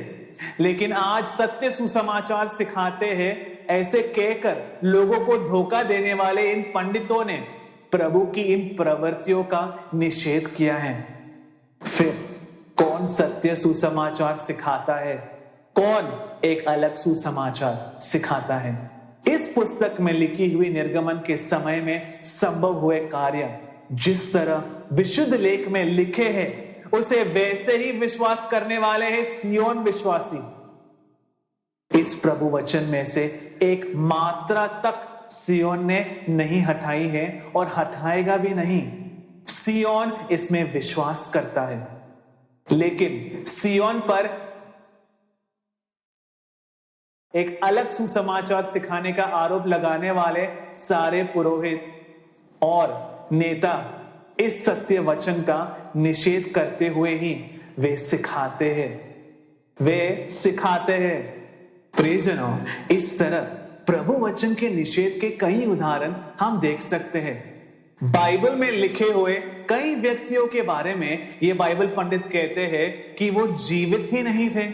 लेकिन आज सत्य सुसमाचार सिखाते हैं ऐसे कहकर लोगों को धोखा देने वाले इन पंडितों ने प्रभु की इन प्रवृत्तियों का निषेध किया है। फिर कौन सत्य सुसमाचार सिखाता है? कौन एक अलग सुसमाचार सिखाता है? इस पुस्तक में लिखी हुई निर्गमन के समय में संभव हुए कार्य जिस तरह विशुद्ध लेख में लिखे हैं, उसे वैसे ही विश्वास करने वाले हैं सियोन विश्वासी। इस प्रभु वचन में से एक मात्रा तक सियोन ने नहीं हटाई है और हटाएगा भी नहीं। सियोन इसमें विश्वास करता है, लेकिन सियोन पर एक अलग सुसमाचार सिखाने का आरोप लगाने वाले सारे पुरोहित और नेता इस सत्य वचन का निषेध करते हुए ही वे सिखाते हैं। प्रियजनों, इस तरह प्रभु वचन के निषेध के कई उदाहरण हम देख सकते हैं। बाइबल में लिखे हुए कई व्यक्तियों के बारे में ये बाइबल पंडित कहते हैं कि वो जीवित ही नहीं थे,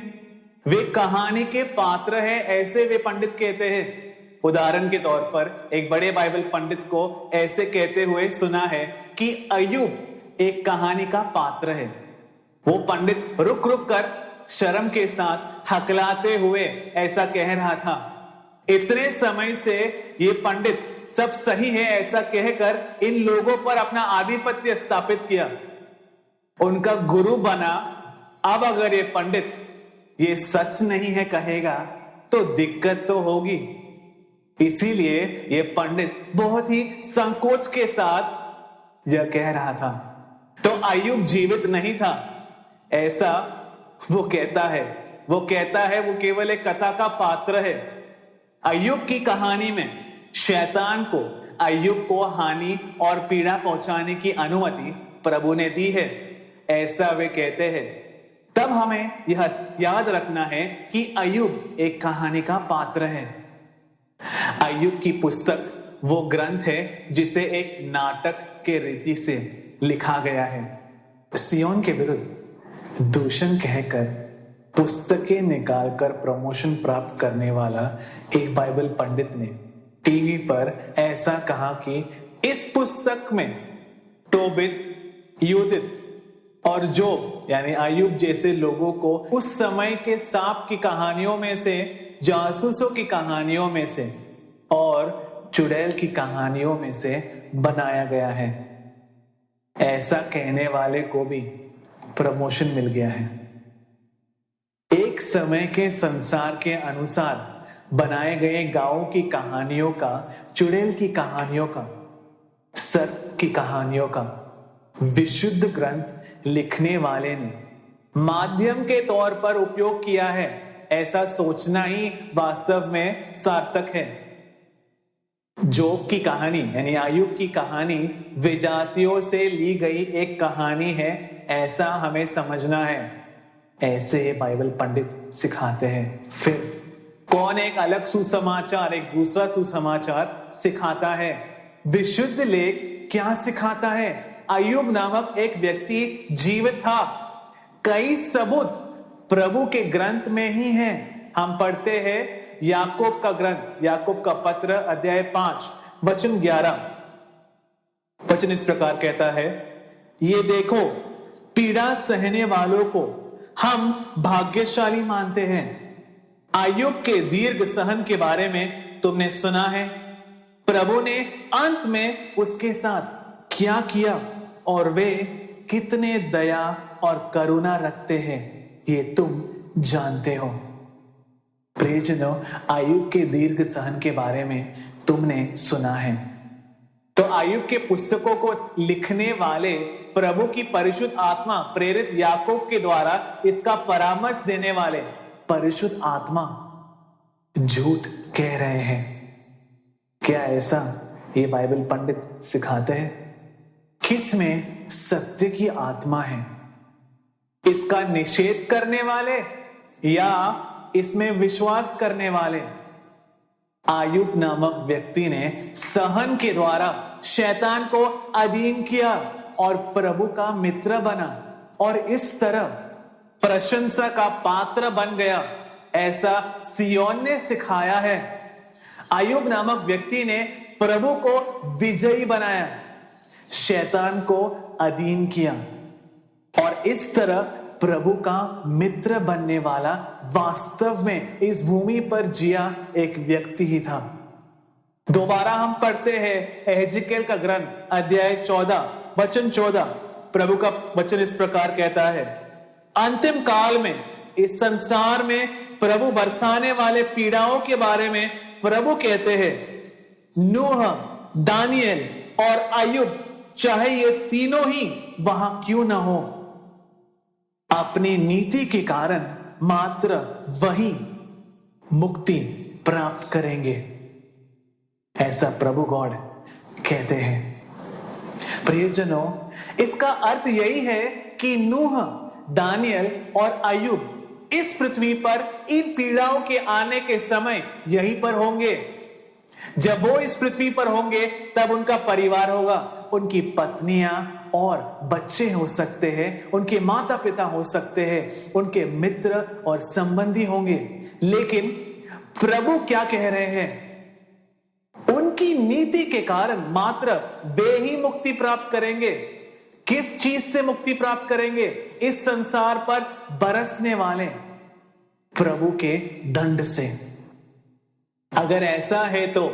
वे कहानी के पात्र हैं, ऐसे वे पंडित कहते हैं। उदाहरण के तौर पर एक बड़े बाइबल पंडित को ऐसे कहते हुए सुना है कि अय्यूब एक कहानी का पात्र है। वो पंडित रुक रुक कर शर्म के साथ हकलाते हुए ऐसा कह रहा था। इतने समय से ये पंडित सब सही है ऐसा कहकर इन लोगों पर अपना आधिपत्य स्थापित किया, उनका गुरु बना। अब अगर ये पंडित ये सच नहीं है कहेगा तो दिक्कत तो होगी। इसीलिए ये पंडित बहुत ही संकोच के साथ यह कह रहा था। तो अय्यूब जीवित नहीं था ऐसा वो कहता है। वो कहता है वो केवल एक कथा का पात्र है। अय्यूब की कहानी में शैतान को अय्यूब को हानि और पीड़ा पहुंचाने की अनुमति प्रभु ने दी है, ऐसा वे कहते हैं। तब हमें यह याद रखना है कि अय्यूब एक कहानी का पात्र है। अय्यूब की पुस्तक वो ग्रंथ है जिसे एक नाटक के रीति से लिखा गया है। सियोन के विरुद्ध दूषण कहकर पुस्तकें निकालकर प्रमोशन प्राप्त करने वाला एक बाइबल पंडित ने टीवी पर ऐसा कहा कि इस पुस्तक में तोबित, यूदित और जोब यानी अय्यूब जैसे लोगों को उस समय के सांप की कहानियों में से, जासूसों की कहानियों में से और चुड़ैल की कहानियों में से बनाया गया है। ऐसा कहने वाले को भी प्रमोशन मिल गया है। एक समय के संसार के अनुसार बनाए गए गांवों की कहानियों का, चुड़ैल की कहानियों का, सर्प की कहानियों का विशुद्ध ग्रंथ लिखने वाले ने माध्यम के तौर पर उपयोग किया है, ऐसा सोचना ही वास्तव में सार्थक है। जोब की कहानी यानी आयुब की कहानी विजातियों से ली गई एक कहानी है, ऐसा हमें समझना है। ऐसे बाइबल पंडित सिखाते हैं। फिर कौन एक अलग सुसमाचार, एक दूसरा सुसमाचार सिखाता है। विशुद्ध लेख क्या सिखाता है? अय्यूब नामक एक व्यक्ति जीवित था। कई सबूत प्रभु के ग्रंथ में ही हैं। हम पढ़ते हैं याकूब का ग्रंथ, याकूब का पत्र अध्याय 5 वचन 11। वचन इस प्रकार कहता है, ये देखो पीड़ा सहने वालों को हम भाग्यशाली मानते हैं। अय्यूब के दीर्घ सहन के बारे में तुमने सुना है। प्रभु ने अंत में उसके साथ क्या किया और वे कितने दया और करुणा रखते हैं, ये तुम जानते हो। प्रियजनों, अय्यूब के दीर्घ सहन के बारे में तुमने सुना है। तो अय्यूब के पुस्तकों को लिखने वाले प्रभु की परिशुद्ध आत्मा प्रेरित याकूब के द्वारा इसका परामर्श देने वाले परिशुद्ध आत्मा झूठ कह रहे हैं। क्या ऐसा ये बाइबल पंडित सिखाते हैं? किस में सत्य की आत्मा है? इसका निषेध करने वाले या इसमें विश्वास करने वाले? अय्यूब नामक व्यक्ति ने सहन के द्वारा शैतान को अधीन किया और प्रभु का मित्र बना और इस तरह प्रशंसा का पात्र बन गया, ऐसा सियोन ने सिखाया है। अय्यूब नामक व्यक्ति ने प्रभु को विजयी बनाया, शैतान को अधीन किया और इस तरह प्रभु का मित्र बनने वाला वास्तव में इस भूमि पर जिया एक व्यक्ति ही था। दोबारा हम पढ़ते हैं एहजिकेल का ग्रंथ अध्याय 14 वचन 14। प्रभु का वचन इस प्रकार कहता है, अंतिम काल में इस संसार में प्रभु बरसाने वाले पीड़ाओं के बारे में प्रभु कहते हैं, नूह, दानियल और अय्यूब, चाहे ये तीनों ही वहां क्यों ना हो, अपनी नीति के कारण मात्र वही मुक्ति प्राप्त करेंगे, ऐसा प्रभु गॉड कहते हैं। प्रियजनों, इसका अर्थ यही है कि नूह, दानियल और अय्यूब इस पृथ्वी पर इन पीड़ाओं के आने के समय यहीं पर होंगे। जब वो इस पृथ्वी पर होंगे तब उनका परिवार होगा, उनकी पत्नियां और बच्चे हो सकते हैं, उनके माता पिता हो सकते हैं, उनके मित्र और संबंधी होंगे। लेकिन प्रभु क्या कह रहे हैं? उनकी नीति के कारण मात्र वे ही मुक्ति प्राप्त करेंगे। किस चीज से मुक्ति प्राप्त करेंगे? इस संसार पर बरसने वाले प्रभु के दंड से। अगर ऐसा है तो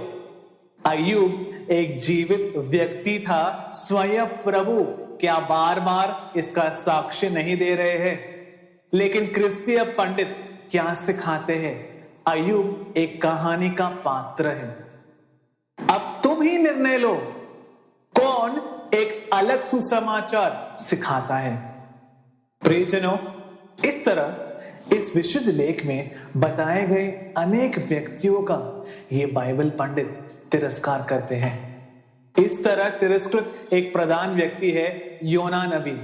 अय्यूब एक जीवित व्यक्ति था, स्वयं प्रभु क्या बार बार इसका साक्ष्य नहीं दे रहे हैं? लेकिन क्रिस्तीय पंडित क्या सिखाते हैं? अय्यूब एक कहानी का पात्र है। अब तुम ही निर्णय लो, कौन एक अलग सुसमाचार सिखाता है? प्रियजनों, इस तरह इस विशुद्ध लेख में बताए गए अनेक व्यक्तियों का ये बाइबल पंडित तिरस्कार करते हैं। इस तरह तिरस्कृत एक प्रधान व्यक्ति है योना नबी।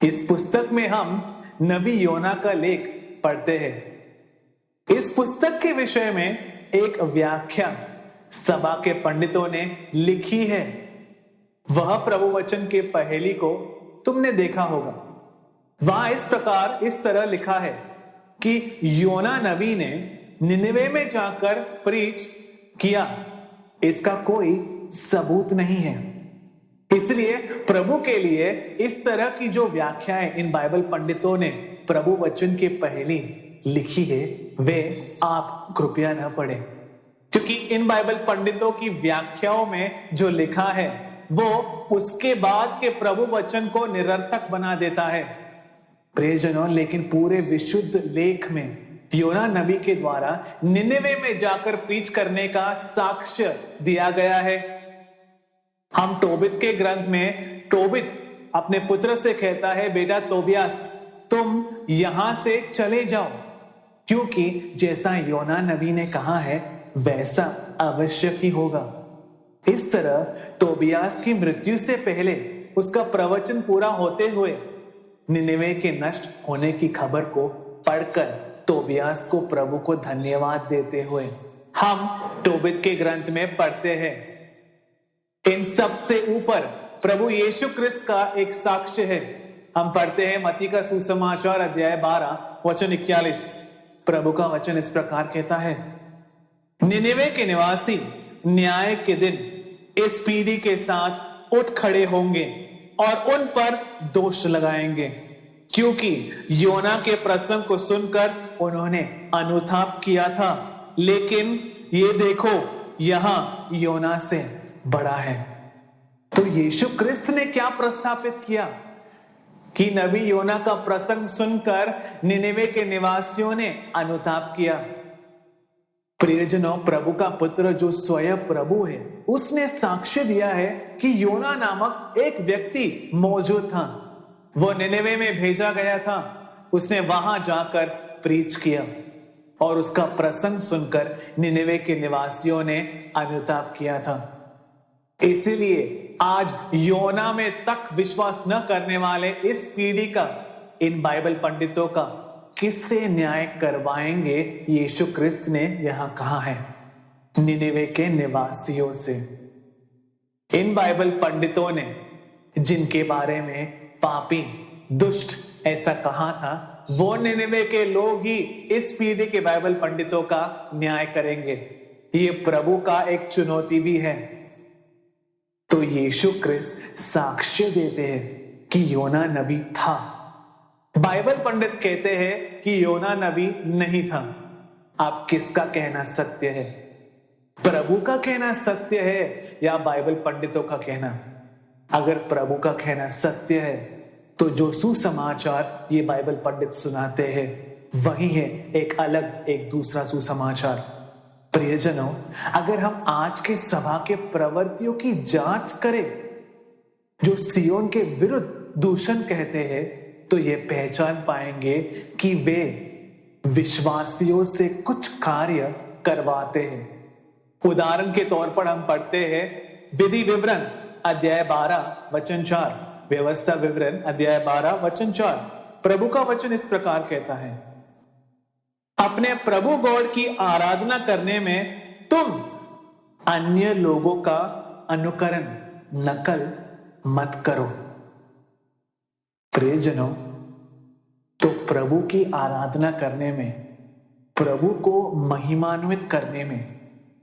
इस पुस्तक में हम नबी योना का लेख पढ़ते हैं। इस पुस्तक के विषय में एक व्याख्या सभा के पंडितों ने लिखी है। वह प्रभु वचन के पहेली को तुमने देखा होगा। वहां इस तरह लिखा है कि योना नबी ने निनिवे में जाकर प्रीच किया, इसका कोई सबूत नहीं है। इसलिए प्रभु के लिए इस तरह की जो व्याख्याएं इन बाइबल पंडितों ने प्रभु वचन की पहेली लिखी है, वे आप कृपया न पढ़ें, क्योंकि इन बाइबल पंडितों की व्याख्याओं में जो लिखा है वो उसके बाद के प्रभु वचन को निरर्थक बना देता है। प्रियजनों, लेकिन पूरे विशुद्ध लेख में योना नबी के द्वारा निनिवे में जाकर प्रीच करने का साक्ष्य दिया गया है। हम तोबित के ग्रंथ में तोबित अपने पुत्र से कहता है, बेटा तोबियास, तुम यहां से चले जाओ, क्योंकि जैसा योना नबी ने कहा है वैसा आवश्यक ही होगा। इस तरह तोबियास की मृत्यु से पहले उसका प्रवचन पूरा होते हुए निनेवे के नष्ट होने की खबर को पढ़कर तोबियास को प्रभु को धन्यवाद देते हुए हम तोबित के ग्रंथ में पढ़ते हैं। इन सब से ऊपर प्रभु यीशु क्रिस्त का एक साक्ष्य है। हम पढ़ते हैं मत्ती का सुसमाचार अध्याय 12 वचन 41। प्रभु का वचन इस प्रकार कहता है, निनेवे के निवासी न्याय के दिन इस पीढ़ी के साथ उठ खड़े होंगे और उन पर दोष लगाएंगे, क्योंकि योना के प्रसंग को सुनकर उन्होंने अनुताप किया था, लेकिन ये देखो यहां योना से बड़ा है। तो यीशु क्रिस्त ने क्या प्रस्थापित किया कि नबी योना का प्रसंग सुनकर निनेवे के निवासियों ने अनुताप किया। प्रियजनों, प्रभु का पुत्र जो स्वयं प्रभु है, उसने साक्ष्य दिया है कि योना नामक एक व्यक्ति मौजूद था। वो निनेवे में भेजा गया था। उसने वहां जाकर प्रीच किया और उसका प्रसंग सुनकर निनेवे के निवासियों ने अनुताप किया था। इसीलिए आज योना में तक विश्वास न करने वाले इस पीढ़ी का, इन बाइबल पंडितों का किससे न्याय करवाएंगे? यीशु क्रिस्त ने यहां कहा है, निनेवे के निवासियों से। इन बाइबल पंडितों ने जिनके बारे में पापी दुष्ट ऐसा कहा था, वो निनेवे के लोग ही इस पीढ़ी के बाइबल पंडितों का न्याय करेंगे। ये प्रभु का एक चुनौती भी है। तो यीशु क्रिस्त साक्ष्य देते हैं कि योना नबी था। बाइबल पंडित कहते हैं कि योना नबी नहीं था। आप किसका कहना सत्य है? प्रभु का कहना सत्य है या बाइबल पंडितों का कहना? अगर प्रभु का कहना सत्य है तो जो सुसमाचार ये बाइबल पंडित सुनाते हैं वही है एक दूसरा सुसमाचार। प्रियजनों, अगर हम आज के सभा के प्रवृत्तियों की जांच करें जो सियोन के विरुद्ध दूषण कहते हैं, तो ये पहचान पाएंगे कि वे विश्वासियों से कुछ कार्य करवाते हैं। उदाहरण के तौर पर हम पढ़ते हैं विधि विवरण अध्याय 12 वचन 4, व्यवस्था विवरण अध्याय 12 वचन 4। प्रभु का वचन इस प्रकार कहता है, अपने प्रभु गॉड की आराधना करने में तुम अन्य लोगों का अनुकरण नकल मत करो। प्रियजनों, तो प्रभु की आराधना करने में, प्रभु को महिमान्वित करने में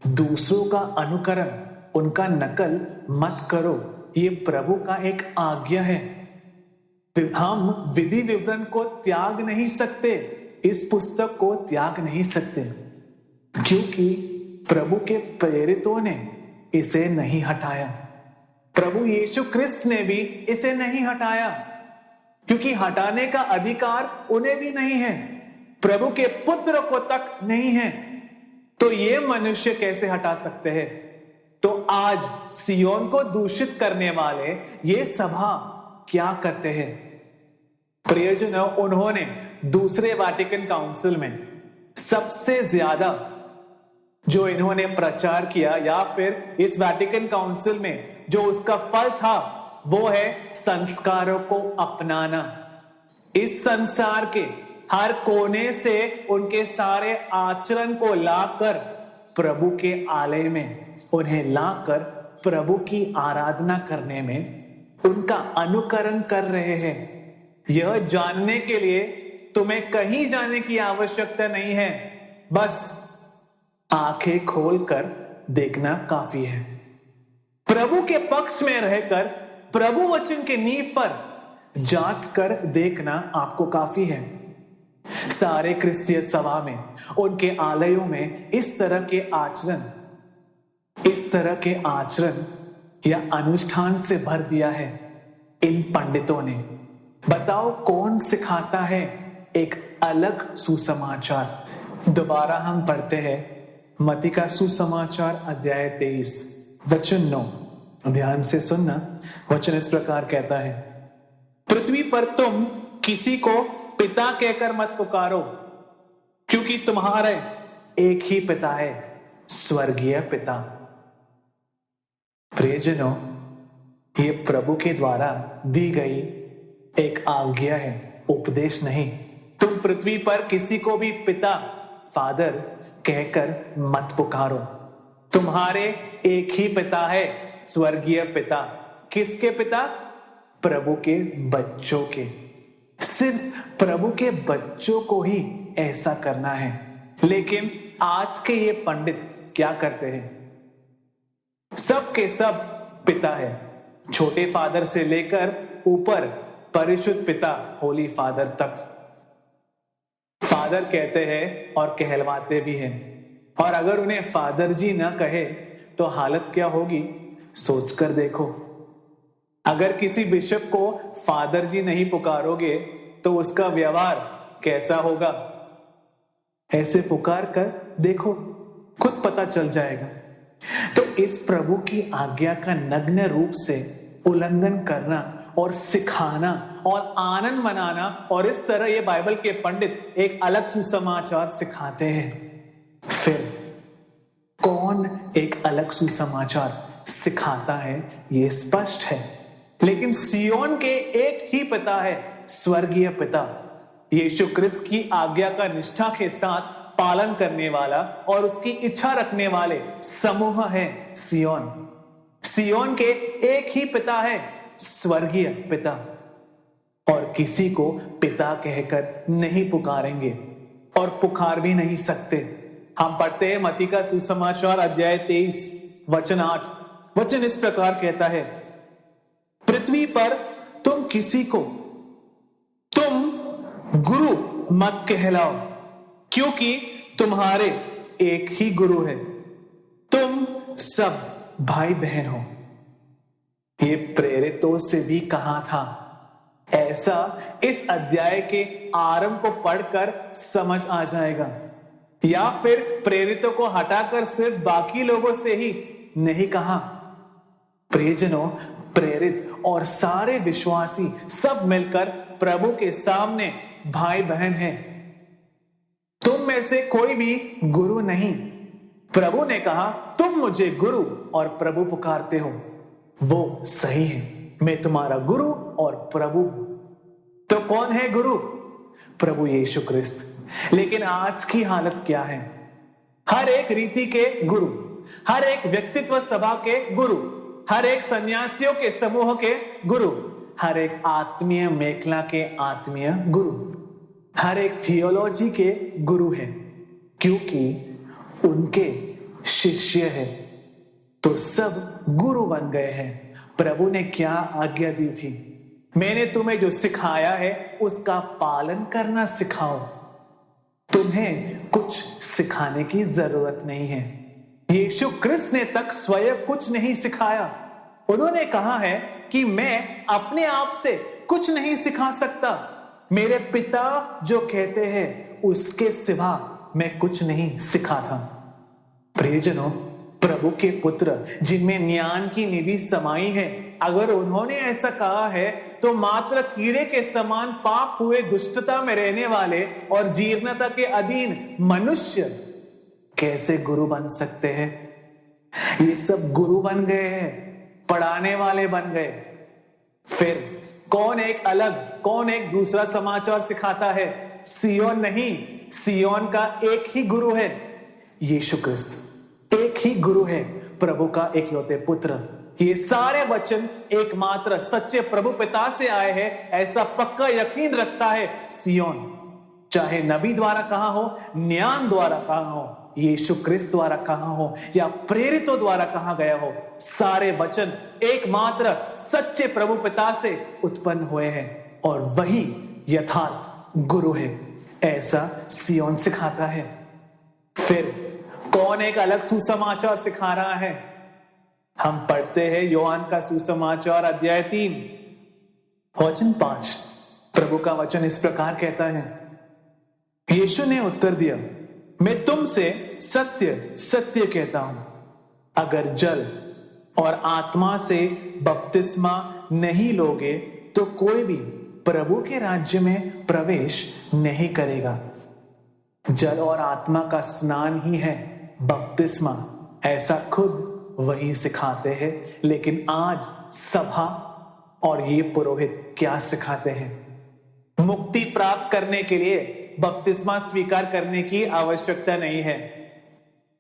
दूसरों का अनुकरण, उनका नकल मत करो। ये प्रभु का एक आज्ञा है। हम विधि विवरण को त्याग नहीं सकते, इस पुस्तक को त्याग नहीं सकते, क्योंकि प्रभु के प्रेरितों ने इसे नहीं हटाया। प्रभु यीशु क्रिस्त ने भी इसे नहीं हटाया, क्योंकि हटाने का अधिकार उन्हें भी नहीं है, प्रभु के पुत्र को तक नहीं है। तो ये मनुष्य कैसे हटा सकते हैं? तो आज सियोन को दूषित करने वाले ये सभा क्या करते हैं? प्रियजनों, उन्होंने दूसरे वाटिकन काउंसिल में सबसे ज्यादा जो इन्होंने प्रचार किया, या फिर इस वाटिकन काउंसिल में जो उसका फल था, वो है संस्कारों को अपनाना। इस संसार के हर कोने से उनके सारे आचरण को लाकर प्रभु के आलय में उन्हें लाकर प्रभु की आराधना करने में उनका अनुकरण कर रहे हैं। यह जानने के लिए तुम्हें कहीं जाने की आवश्यकता नहीं है, बस आंखें खोलकर देखना काफी है। प्रभु के पक्ष में रहकर प्रभु वचन के नींव पर जांच कर देखना आपको काफी है। सारे क्रिस्तीय सभा में, उनके आलयों में इस तरह के आचरण या अनुष्ठान से भर दिया है इन पंडितों ने। बताओ कौन सिखाता है एक अलग सुसमाचार? दोबारा हम पढ़ते हैं मत्ती का सुसमाचार अध्याय 23 वचन 9। ध्यान से सुनना, वचन इस प्रकार कहता है, पृथ्वी पर तुम किसी को पिता कहकर मत पुकारो, क्योंकि तुम्हारे एक ही पिता है, स्वर्गीय पिता। प्रियजनों, ये प्रभु के द्वारा दी गई एक आज्ञा है, उपदेश नहीं। तुम पृथ्वी पर किसी को भी पिता, फादर कहकर मत पुकारो। तुम्हारे एक ही पिता है, स्वर्गीय पिता। किसके पिता? प्रभु के बच्चों के। सिर्फ प्रभु के बच्चों को ही ऐसा करना है। लेकिन आज के ये पंडित क्या करते हैं? सब के सब पिता है, छोटे फादर से लेकर ऊपर परिशुद्ध पिता, होली फादर तक फादर कहते हैं और कहलवाते भी हैं। और अगर उन्हें फादर जी ना कहे तो हालत क्या होगी, सोचकर देखो। अगर किसी बिशप को फादर जी नहीं पुकारोगे तो उसका व्यवहार कैसा होगा? ऐसे पुकार कर देखो, खुद पता चल जाएगा। तो इस प्रभु की आज्ञा का नग्न रूप से उल्लंघन करना और सिखाना और आनंद मनाना, और इस तरह ये बाइबल के पंडित एक अलग सुसमाचार सिखाते हैं। फिर कौन एक अलग सुसमाचार सिखाता है ये स्पष्ट है। लेकिन सियोन के एक ही पिता है, स्वर्गीय पिता। यीशु क्रिस्त की आज्ञा का निष्ठा के साथ पालन करने वाला और उसकी इच्छा रखने वाले समूह है सियोन। सियोन के एक ही पिता है, स्वर्गीय पिता। और किसी को पिता कहकर नहीं पुकारेंगे और पुकार भी नहीं सकते। हम पढ़ते हैं मत्ती का सुसमाचार अध्याय 23 वचन 8। वचन इस प्रकार कहता है, पृथ्वी पर तुम किसी को तुम गुरु मत कहलाओ, क्योंकि तुम्हारे एक ही गुरु है। तुम सब भाई बहन हो। ये प्रेरितों से भी कहा था। ऐसा इस अध्याय के आरंभ को पढ़कर समझ आ जाएगा। या फिर प्रेरितों को हटाकर सिर्फ बाकी लोगों से ही नहीं कहा। प्रियजनों, प्रेरित और सारे विश्वासी सब मिलकर प्रभु के सामने भाई बहन हैं। तुम में से कोई भी गुरु नहीं। प्रभु ने कहा, तुम मुझे गुरु और प्रभु पुकारते हो, वो सही है। मैं तुम्हारा गुरु और प्रभु हूं। तो कौन है गुरु? प्रभु यीशु क्रिस्त। लेकिन आज की हालत क्या है? हर एक रीति के गुरु, हर एक व्यक्तित्व सभा के गुरु, हर एक सन्यासियों के समूह के गुरु, हर एक आत्मीय मेखला के आत्मीय गुरु, हर एक थियोलॉजी के गुरु है, क्योंकि उनके शिष्य है। तो सब गुरु बन गए हैं। प्रभु ने क्या आज्ञा दी थी? मैंने तुम्हें जो सिखाया है उसका पालन करना सिखाओ। तुम्हें कुछ सिखाने की जरूरत नहीं है। यीशु क्रिस्त ने तक स्वयं कुछ नहीं सिखाया। उन्होंने कहा है कि मैं अपने आप से कुछ नहीं सिखा सकता। मेरे पिता जो कहते हैं उसके सिवा मैं कुछ नहीं सिखाता। प्रियजनों, प्रभु के पुत्र जिनमें ज्ञान की निधि समाई है, अगर उन्होंने ऐसा कहा है तो मात्र कीड़े के समान पाप हुए दुष्टता में रहने वाले और जीर्णता के अधीन मनुष्य कैसे गुरु बन सकते हैं? ये सब गुरु बन गए हैं, पढ़ाने वाले बन गए। फिर कौन एक अलग, कौन एक दूसरा समाचार सिखाता है? सियोन नहीं, सियोन का एक ही गुरु है, यीशु क्रिस्त। एक ही गुरु है, प्रभु का एकलौते पुत्र। ये सारे वचन एकमात्र सच्चे प्रभु पिता से आए हैं, ऐसा पक्का यकीन रखता है सियोन। चाहे नबी द्वारा कहा हो, ज्ञान द्वारा कहा हो, यीशु क्रिस्त द्वारा कहा हो या प्रेरितों द्वारा कहा गया हो, सारे वचन एकमात्र सच्चे प्रभु पिता से उत्पन्न हुए हैं और वही यथार्थ गुरु है, ऐसा सियोन सिखाता है। फिर कौन एक अलग सुसमाचार सिखा रहा है? हम पढ़ते हैं योहान का सुसमाचार अध्याय 3 वचन 5। प्रभु का वचन इस प्रकार कहता है, यीशु ने उत्तर दिया, मैं तुमसे सत्य सत्य कहता हूं, अगर जल और आत्मा से बपतिस्मा नहीं लोगे तो कोई भी प्रभु के राज्य में प्रवेश नहीं करेगा। जल और आत्मा का स्नान ही है बपतिस्मा ऐसा खुद वही सिखाते हैं, लेकिन आज सभा और ये पुरोहित क्या सिखाते हैं? मुक्ति प्राप्त करने के लिए बपतिस्मा स्वीकार करने की आवश्यकता नहीं है।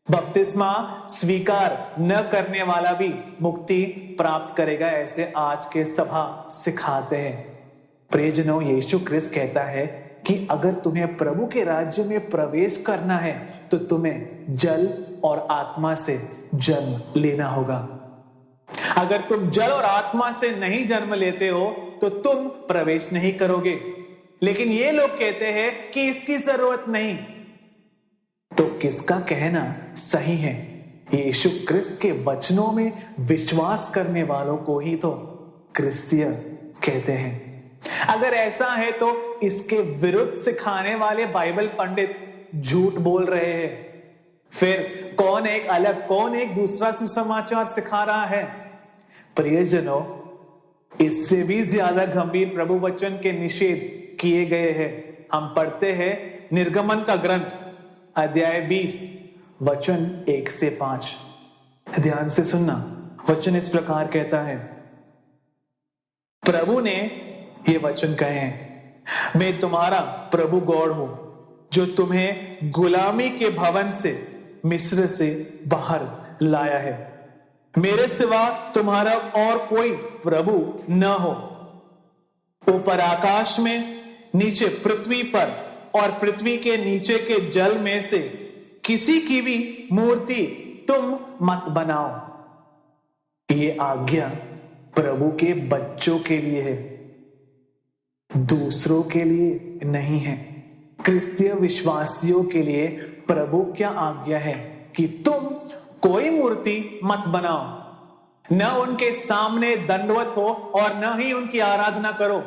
बपतिस्मा स्वीकार न करने वाला भी मुक्ति प्राप्त करेगा, ऐसे आज के सभा सिखाते हैं। प्रियजनों, यीशु क्रिस्त कहता है कि अगर तुम्हें प्रभु के राज्य में प्रवेश करना है तो तुम्हें जल और आत्मा से जन्म लेना होगा। अगर तुम जल और आत्मा से नहीं जन्म लेते हो तो तुम प्रवेश नहीं करोगे। लेकिन ये लोग कहते हैं कि इसकी जरूरत नहीं। तो किसका कहना सही है? यीशु क्रिस्त के वचनों में विश्वास करने वालों को ही तो क्रिस्तीय कहते हैं। अगर ऐसा है तो इसके विरुद्ध सिखाने वाले बाइबल पंडित झूठ बोल रहे हैं। फिर कौन एक अलग, कौन एक दूसरा सुसमाचार सिखा रहा है? प्रियजनों, इससे भी ज्यादा गंभीर प्रभु वचन के निषेध किए गए हैं। हम पढ़ते हैं निर्गमन का ग्रंथ अध्याय 20 वचन 1 से 5। ध्यान से सुनना। वचन इस प्रकार कहता है, प्रभु ने ये वचन कहे हैं, मैं तुम्हारा प्रभु गॉड हूं जो तुम्हें गुलामी के भवन से मिस्र से बाहर लाया है। मेरे सिवा तुम्हारा और कोई प्रभु न हो। ऊपर आकाश में, नीचे पृथ्वी पर और पृथ्वी के नीचे के जल में से किसी की भी मूर्ति तुम मत बनाओ। ये आज्ञा प्रभु के बच्चों के लिए है, दूसरों के लिए नहीं है। क्रिस्तीय विश्वासियों के लिए प्रभु क्या आज्ञा है कि तुम कोई मूर्ति मत बनाओ, न उनके सामने दंडवत हो और न ही उनकी आराधना करो।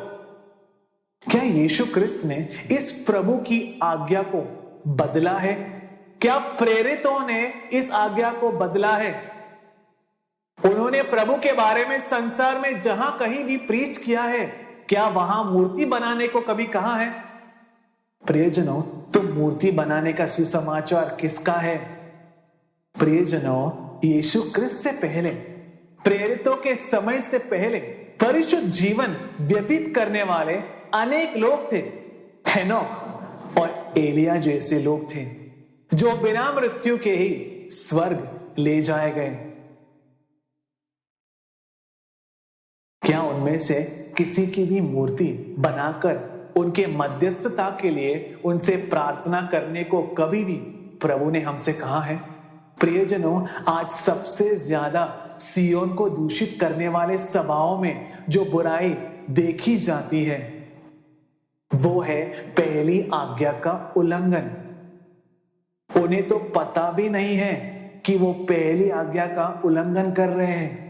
क्या यीशु क्रिस्त ने इस प्रभु की आज्ञा को बदला है? क्या प्रेरितों ने इस आज्ञा को बदला है? उन्होंने प्रभु के बारे में संसार में जहां कहीं भी प्रीच किया है, क्या वहां मूर्ति बनाने को कभी कहा है? प्रियजनों, तो मूर्ति बनाने का सुसमाचार किसका है? प्रियजनों, यीशु क्रिस्त से पहले, प्रेरितों के समय से पहले परिशुद्ध जीवन व्यतीत करने वाले अनेक लोग थे। हेनोक और एलिया जैसे लोग थे जो बिना मृत्यु के ही स्वर्ग ले जाए गए। क्या उनमें से किसी की भी मूर्ति बनाकर उनके मध्यस्थता के लिए उनसे प्रार्थना करने को कभी भी प्रभु ने हमसे कहा है? प्रियजनों, आज सबसे ज्यादा सियोन को दूषित करने वाले सभाओं में जो बुराई देखी जाती है वो है पहली आज्ञा का उल्लंघन। उन्हें तो पता भी नहीं है कि वो पहली आज्ञा का उल्लंघन कर रहे हैं।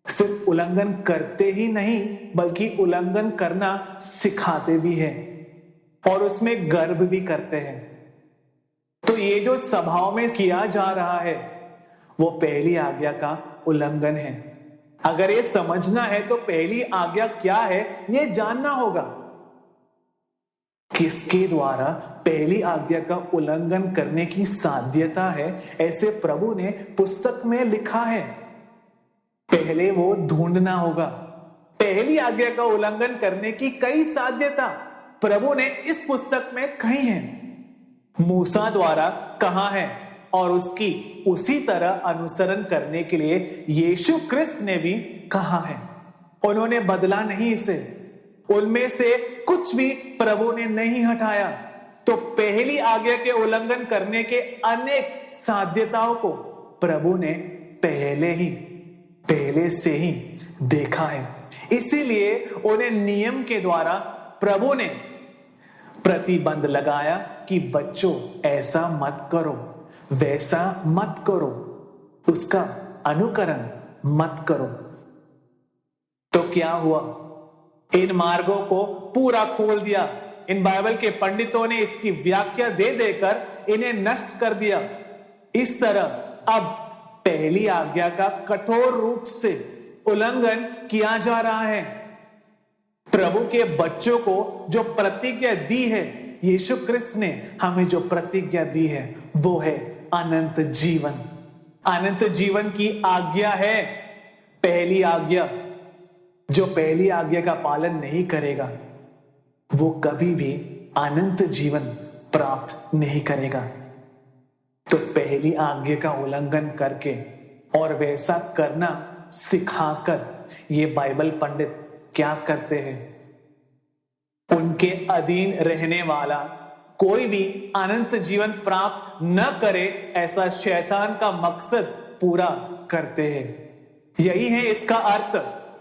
सिर्फ उल्लंघन करते ही नहीं बल्कि उल्लंघन करना सिखाते भी हैं और उसमें गर्व भी करते हैं। तो ये जो सभाओं में किया जा रहा है वो पहली आज्ञा का उल्लंघन है। अगर ये समझना है तो पहली आज्ञा क्या है ये जानना होगा। किसके द्वारा पहली आज्ञा का उल्लंघन करने की साध्यता है, ऐसे प्रभु ने पुस्तक में लिखा है। पहले वो ढूंढना होगा। पहली आज्ञा का उल्लंघन करने की कई साध्यता प्रभु ने इस पुस्तक में कही है, मूसा द्वारा कहा है और उसकी उसी तरह अनुसरण करने के लिए यीशु क्रिस्त ने भी कहा है। उन्होंने बदला नहीं इसे, उनमें से कुछ भी प्रभु ने नहीं हटाया। तो पहली आज्ञा के उल्लंघन करने के अनेक साध्यताओं को प्रभु ने पहले से ही देखा है। इसीलिए उन्हें नियम के द्वारा प्रभु ने प्रतिबंध लगाया कि बच्चों ऐसा मत करो, वैसा मत करो, उसका अनुकरण मत करो। तो क्या हुआ? इन मार्गों को पूरा खोल दिया। इन बाइबल के पंडितों ने इसकी व्याख्या दे देकर इन्हें नष्ट कर दिया। इस तरह अब पहली आज्ञा का कठोर रूप से उल्लंघन किया जा रहा है। प्रभु के बच्चों को जो प्रतिज्ञा दी है, यीशु क्रिस्त ने हमें जो प्रतिज्ञा दी है वो है अनंत जीवन। अनंत जीवन की आज्ञा है पहली आज्ञा। जो पहली आज्ञा का पालन नहीं करेगा वो कभी भी अनंत जीवन प्राप्त नहीं करेगा। तो पहली आज्ञा का उल्लंघन करके और वैसा करना सिखाकर ये बाइबल पंडित क्या करते हैं? उनके अधीन रहने वाला कोई भी अनंत जीवन प्राप्त न करे ऐसा शैतान का मकसद पूरा करते हैं। यही है इसका अर्थ।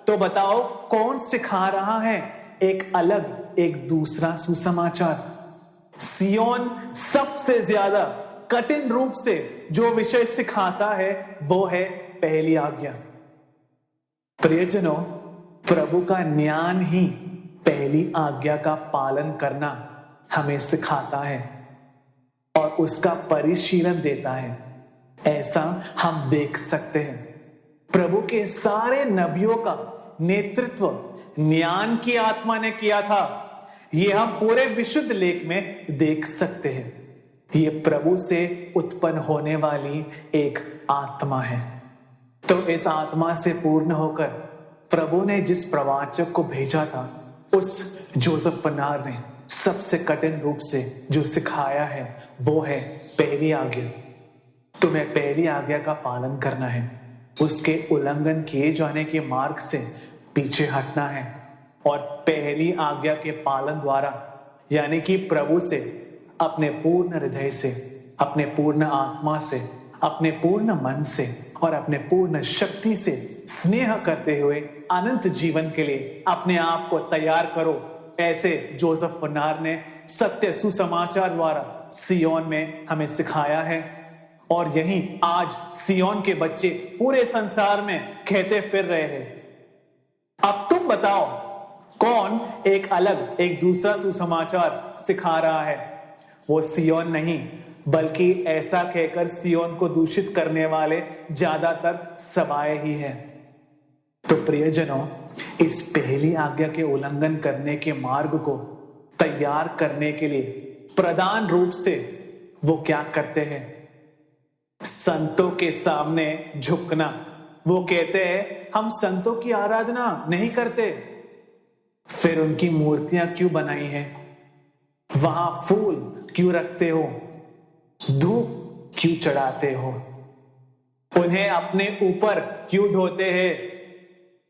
तो बताओ कौन सिखा रहा है एक अलग एक दूसरा सुसमाचार? सियोन सबसे ज्यादा कठिन रूप से जो विषय सिखाता है वो है पहली आज्ञा। प्रियजनों, प्रभु का ज्ञान ही पहली आज्ञा का पालन करना हमें सिखाता है और उसका परिशीलन देता है। ऐसा हम देख सकते हैं प्रभु के सारे नबियों का नेतृत्व ज्ञान की आत्मा ने किया था। ये हम पूरे विशुद्ध लेख में देख सकते हैं। ये प्रभु से उत्पन्न होने वाली एक आत्मा है। तो इस आत्मा से पूर्ण होकर प्रभु ने जिस प्रवाचक को भेजा था उस जोसेफ पनार ने सबसे कठिन रूप से जो सिखाया है वो है पहली आज्ञा। तुम्हें पहली आज्ञा का पालन करना है, उसके उल्लंघन किए जाने के मार्ग से पीछे हटना है और पहली आज्ञा के पालन द्वारा यानी कि प्रभु से अपने पूर्ण हृदय से, अपने पूर्ण आत्मा से, अपने पूर्ण मन से और अपने पूर्ण शक्ति से स्नेह करते हुए अनंत जीवन के लिए अपने आप को तैयार करो। ऐसे जोसेफ पनार ने सत्य सुसमाचार द्वारा सियोन में हमें सिखाया है और यही आज सियोन के बच्चे पूरे संसार में कहते फिर रहे हैं। अब तुम बताओ कौन एक अलग एक दूसरा सुसमाचार सिखा रहा है? वो सियोन नहीं बल्कि ऐसा कहकर सियोन को दूषित करने वाले ज्यादातर सभाएं ही हैं। तो प्रियजनों, इस पहली आज्ञा के उल्लंघन करने के मार्ग को तैयार करने के लिए प्रधान रूप से वो क्या करते हैं? संतों के सामने झुकना। वो कहते हैं हम संतों की आराधना नहीं करते। फिर उनकी मूर्तियां क्यों बनाई हैं? वहां फूल क्यों रखते हो? धूप क्यों चढ़ाते हो? उन्हें अपने ऊपर क्यों ढोते हैं?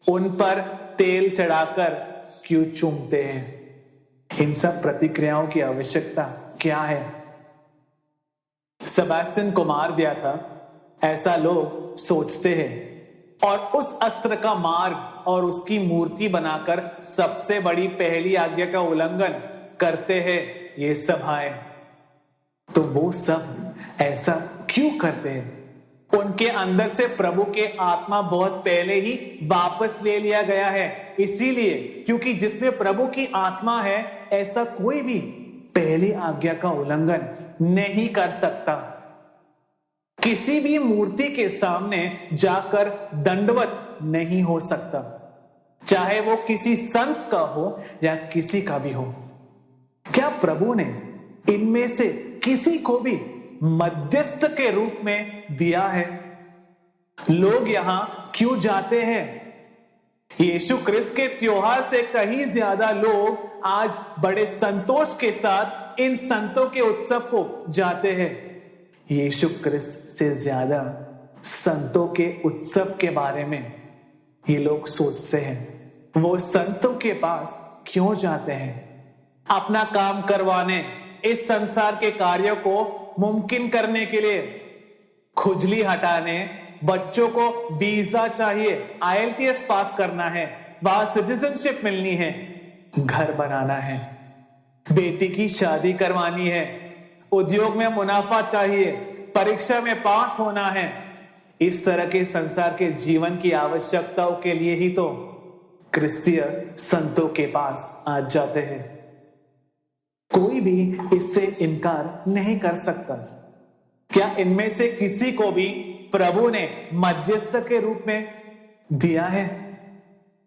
उन पर तेल चढ़ाकर क्यों चूमते हैं? इन सब प्रतिक्रियाओं की आवश्यकता क्या है? सेबास्टियन को मार दिया था ऐसा लोग सोचते हैं और उस अस्त्र का मार्ग और उसकी मूर्ति बनाकर सबसे बड़ी पहली आज्ञा का उल्लंघन करते हैं ये सभाएं। तो वो सब ऐसा क्यों करते हैं? उनके अंदर से प्रभु के आत्मा बहुत पहले ही वापस ले लिया गया है। इसीलिए क्योंकि जिसमें प्रभु की आत्मा है ऐसा कोई भी पहली आज्ञा का उल्लंघन नहीं कर सकता। किसी भी मूर्ति के सामने जाकर दंडवत नहीं हो सकता, चाहे वो किसी संत का हो या किसी का भी हो। क्या प्रभु ने इनमें से किसी को भी मध्यस्थ के रूप में दिया है? लोग यहां क्यों जाते हैं? यीशु क्रिस्त के त्योहार से कहीं ज्यादा लोग आज बड़े संतोष के साथ इन संतों के उत्सव को जाते हैं। यीशु क्रिस्त से ज्यादा संतों के उत्सव के बारे में ये लोग सोचते हैं। वो संतों के पास क्यों जाते हैं? अपना काम करवाने, इस संसार के कार्यों को मुमकिन करने के लिए। खुजली हटाने, बच्चों को वीजा चाहिए, IELTS पास करना है, वहां सिटीजनशिप मिलनी है, घर बनाना है, बेटी की शादी करवानी है, उद्योग में मुनाफा चाहिए, परीक्षा में पास होना है। इस तरह के संसार के जीवन की आवश्यकताओं के लिए ही तो क्रिस्तीय संतों के पास आ जाते हैं। कोई भी इससे इनकार नहीं कर सकता। क्या इनमें से किसी को भी प्रभु ने मध्यस्थ के रूप में दिया है?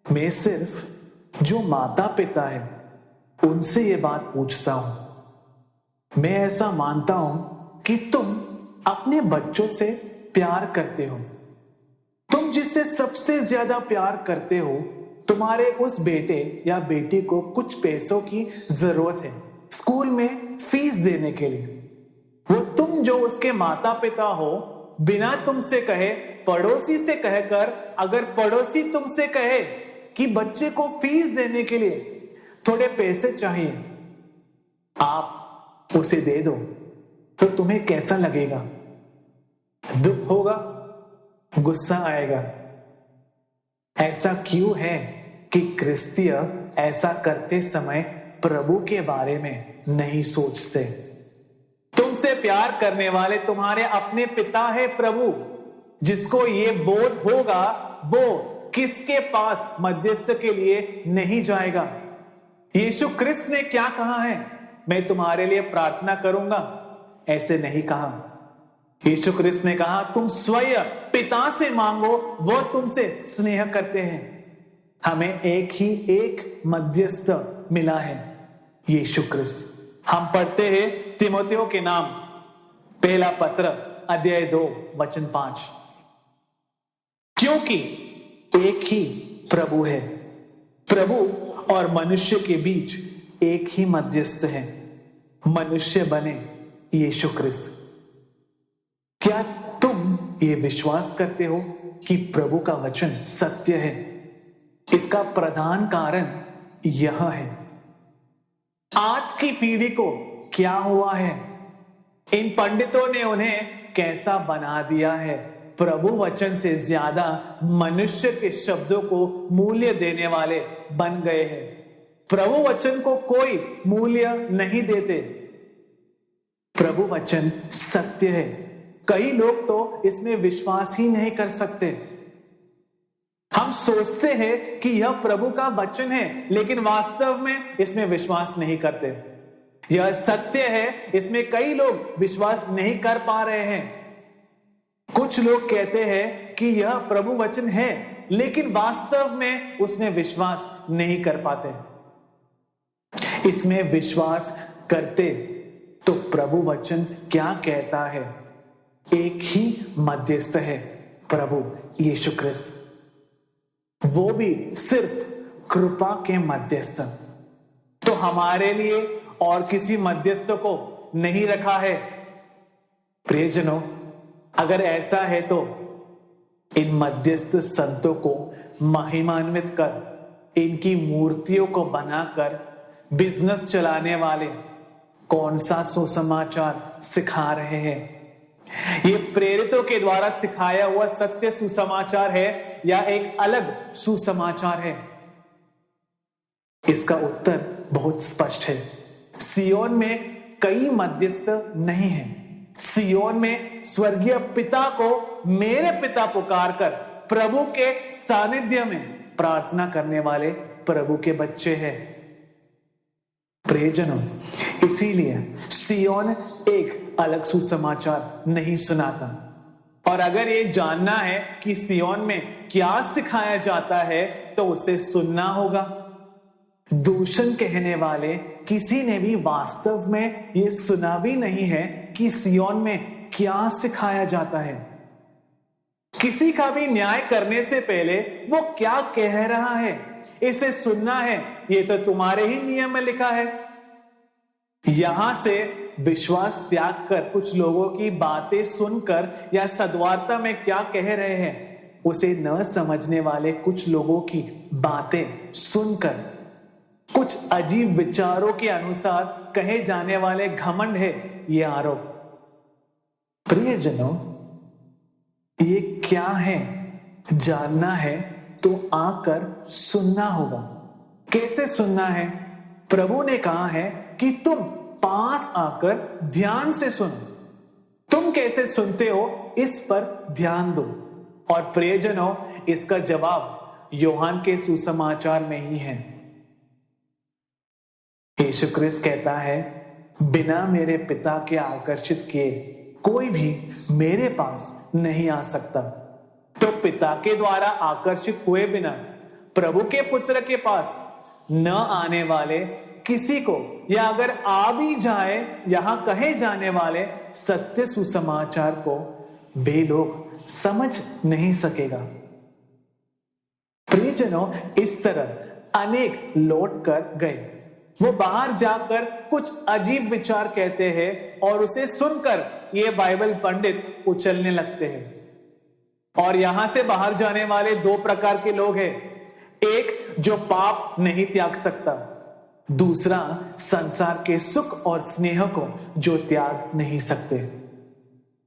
मैं सिर्फ जो माता पिता है उनसे ये बात पूछता हूं। मैं ऐसा मानता हूं कि तुम अपने बच्चों से प्यार करते हो। तुम जिससे सबसे ज्यादा प्यार करते हो, तुम्हारे उस बेटे या बेटी को कुछ पैसों की जरूरत है स्कूल में फीस देने के लिए। वो तुम जो उसके माता पिता हो, बिना तुमसे कहे पड़ोसी से कहकर, अगर पड़ोसी तुमसे कहे कि बच्चे को फीस देने के लिए थोड़े पैसे चाहिए, आप उसे दे दो, तो तुम्हें कैसा लगेगा? दुख होगा, गुस्सा आएगा। ऐसा क्यों है कि क्रिस्तीय ऐसा करते समय प्रभु के बारे में नहीं सोचते? तुमसे प्यार करने वाले तुम्हारे अपने पिता है प्रभु। जिसको ये बोध होगा वो किसके पास मध्यस्थ के लिए नहीं जाएगा। यीशु क्रिस्त ने क्या कहा है? मैं तुम्हारे लिए प्रार्थना करूंगा, ऐसे नहीं कहा। यीशु क्रिस्त ने कहा तुम स्वयं पिता से मांगो, वो तुमसे स्नेह करते हैं। हमें एक मध्यस्थ मिला है, यीशु क्रिस्त। हम पढ़ते हैं तीमुथियों के नाम पहला पत्र अध्याय 2 वचन 5, क्योंकि एक ही प्रभु है, प्रभु और मनुष्य के बीच एक ही मध्यस्थ है, मनुष्य बने यीशु क्रिस्त। क्या तुम ये विश्वास करते हो कि प्रभु का वचन सत्य है? इसका प्रधान कारण यह है, आज की पीढ़ी को क्या हुआ है, इन पंडितों ने उन्हें कैसा बना दिया है। प्रभु वचन से ज्यादा मनुष्य के शब्दों को मूल्य देने वाले बन गए हैं। प्रभु वचन को कोई मूल्य नहीं देते। प्रभु वचन सत्य है, कई लोग तो इसमें विश्वास ही नहीं कर सकते। हम सोचते हैं कि यह प्रभु का वचन है, लेकिन वास्तव में इसमें विश्वास नहीं करते। यह सत्य है, इसमें कई लोग विश्वास नहीं कर पा रहे हैं। कुछ लोग कहते हैं कि यह प्रभु वचन है, लेकिन वास्तव में उसमें विश्वास नहीं कर पाते। इसमें विश्वास करते तो प्रभु वचन क्या कहता है? एक ही मध्यस्थ है, प्रभु यीशु क्रिस्त, वो भी सिर्फ कृपा के मध्यस्थ। तो हमारे लिए और किसी मध्यस्थ को नहीं रखा है। प्रियजनों, अगर ऐसा है तो इन मध्यस्थ संतों को महिमान्वित कर, इनकी मूर्तियों को बनाकर बिजनेस चलाने वाले कौन सा सुसमाचार सिखा रहे हैं? ये प्रेरितों के द्वारा सिखाया हुआ सत्य सुसमाचार है या एक अलग सुसमाचार है? इसका उत्तर बहुत स्पष्ट है। सियोन में कई मध्यस्थ नहीं हैं। सियोन में स्वर्गीय पिता को मेरे पिता पुकार कर प्रभु के सानिध्य में प्रार्थना करने वाले प्रभु के बच्चे हैं। प्रियजनों, इसीलिए सियोन एक अलग सुसमाचार नहीं सुनाता। और अगर ये जानना है कि सियोन में क्या सिखाया जाता है तो उसे सुनना होगा। दूषण कहने वाले किसी ने भी वास्तव में ये सुना भी नहीं है कि सियोन में क्या सिखाया जाता है। किसी का भी न्याय करने से पहले वो क्या कह रहा है, इसे सुनना है। ये तो तुम्हारे ही नियम में लिखा है। यहां से विश्वास त्याग कर कुछ लोगों की बातें सुनकर या सद्वार्ता में क्या कह रहे हैं उसे न समझने वाले कुछ लोगों की बातें सुनकर कुछ अजीब विचारों के अनुसार कहे जाने वाले घमंड है ये आरोप। प्रियजनों, ये क्या है जानना है तो आकर सुनना होगा। कैसे सुनना है? प्रभु ने कहा है कि तुम पास आकर ध्यान से सुनो। तुम कैसे सुनते हो इस पर ध्यान दो। और प्रियजनों, इसका जवाब योहान के सुसमाचार में ही है। यीशु क्रिस्त कहता है, बिना मेरे पिता के आकर्षित किए कोई भी मेरे पास नहीं आ सकता। तो पिता के द्वारा आकर्षित हुए बिना प्रभु के पुत्र के पास न आने वाले किसी को या अगर आ भी जाए यहां कहे जाने वाले सत्य सुसमाचार को वे लोग समझ नहीं सकेगा। प्रियजनों, इस तरह अनेक लौट कर गए। वो बाहर जाकर कुछ अजीब विचार कहते हैं और उसे सुनकर ये बाइबल पंडित उछलने लगते हैं। और यहां से बाहर जाने वाले दो प्रकार के लोग हैं, एक जो पाप नहीं त्याग सकता, दूसरा संसार के सुख और स्नेह को जो त्याग नहीं सकते।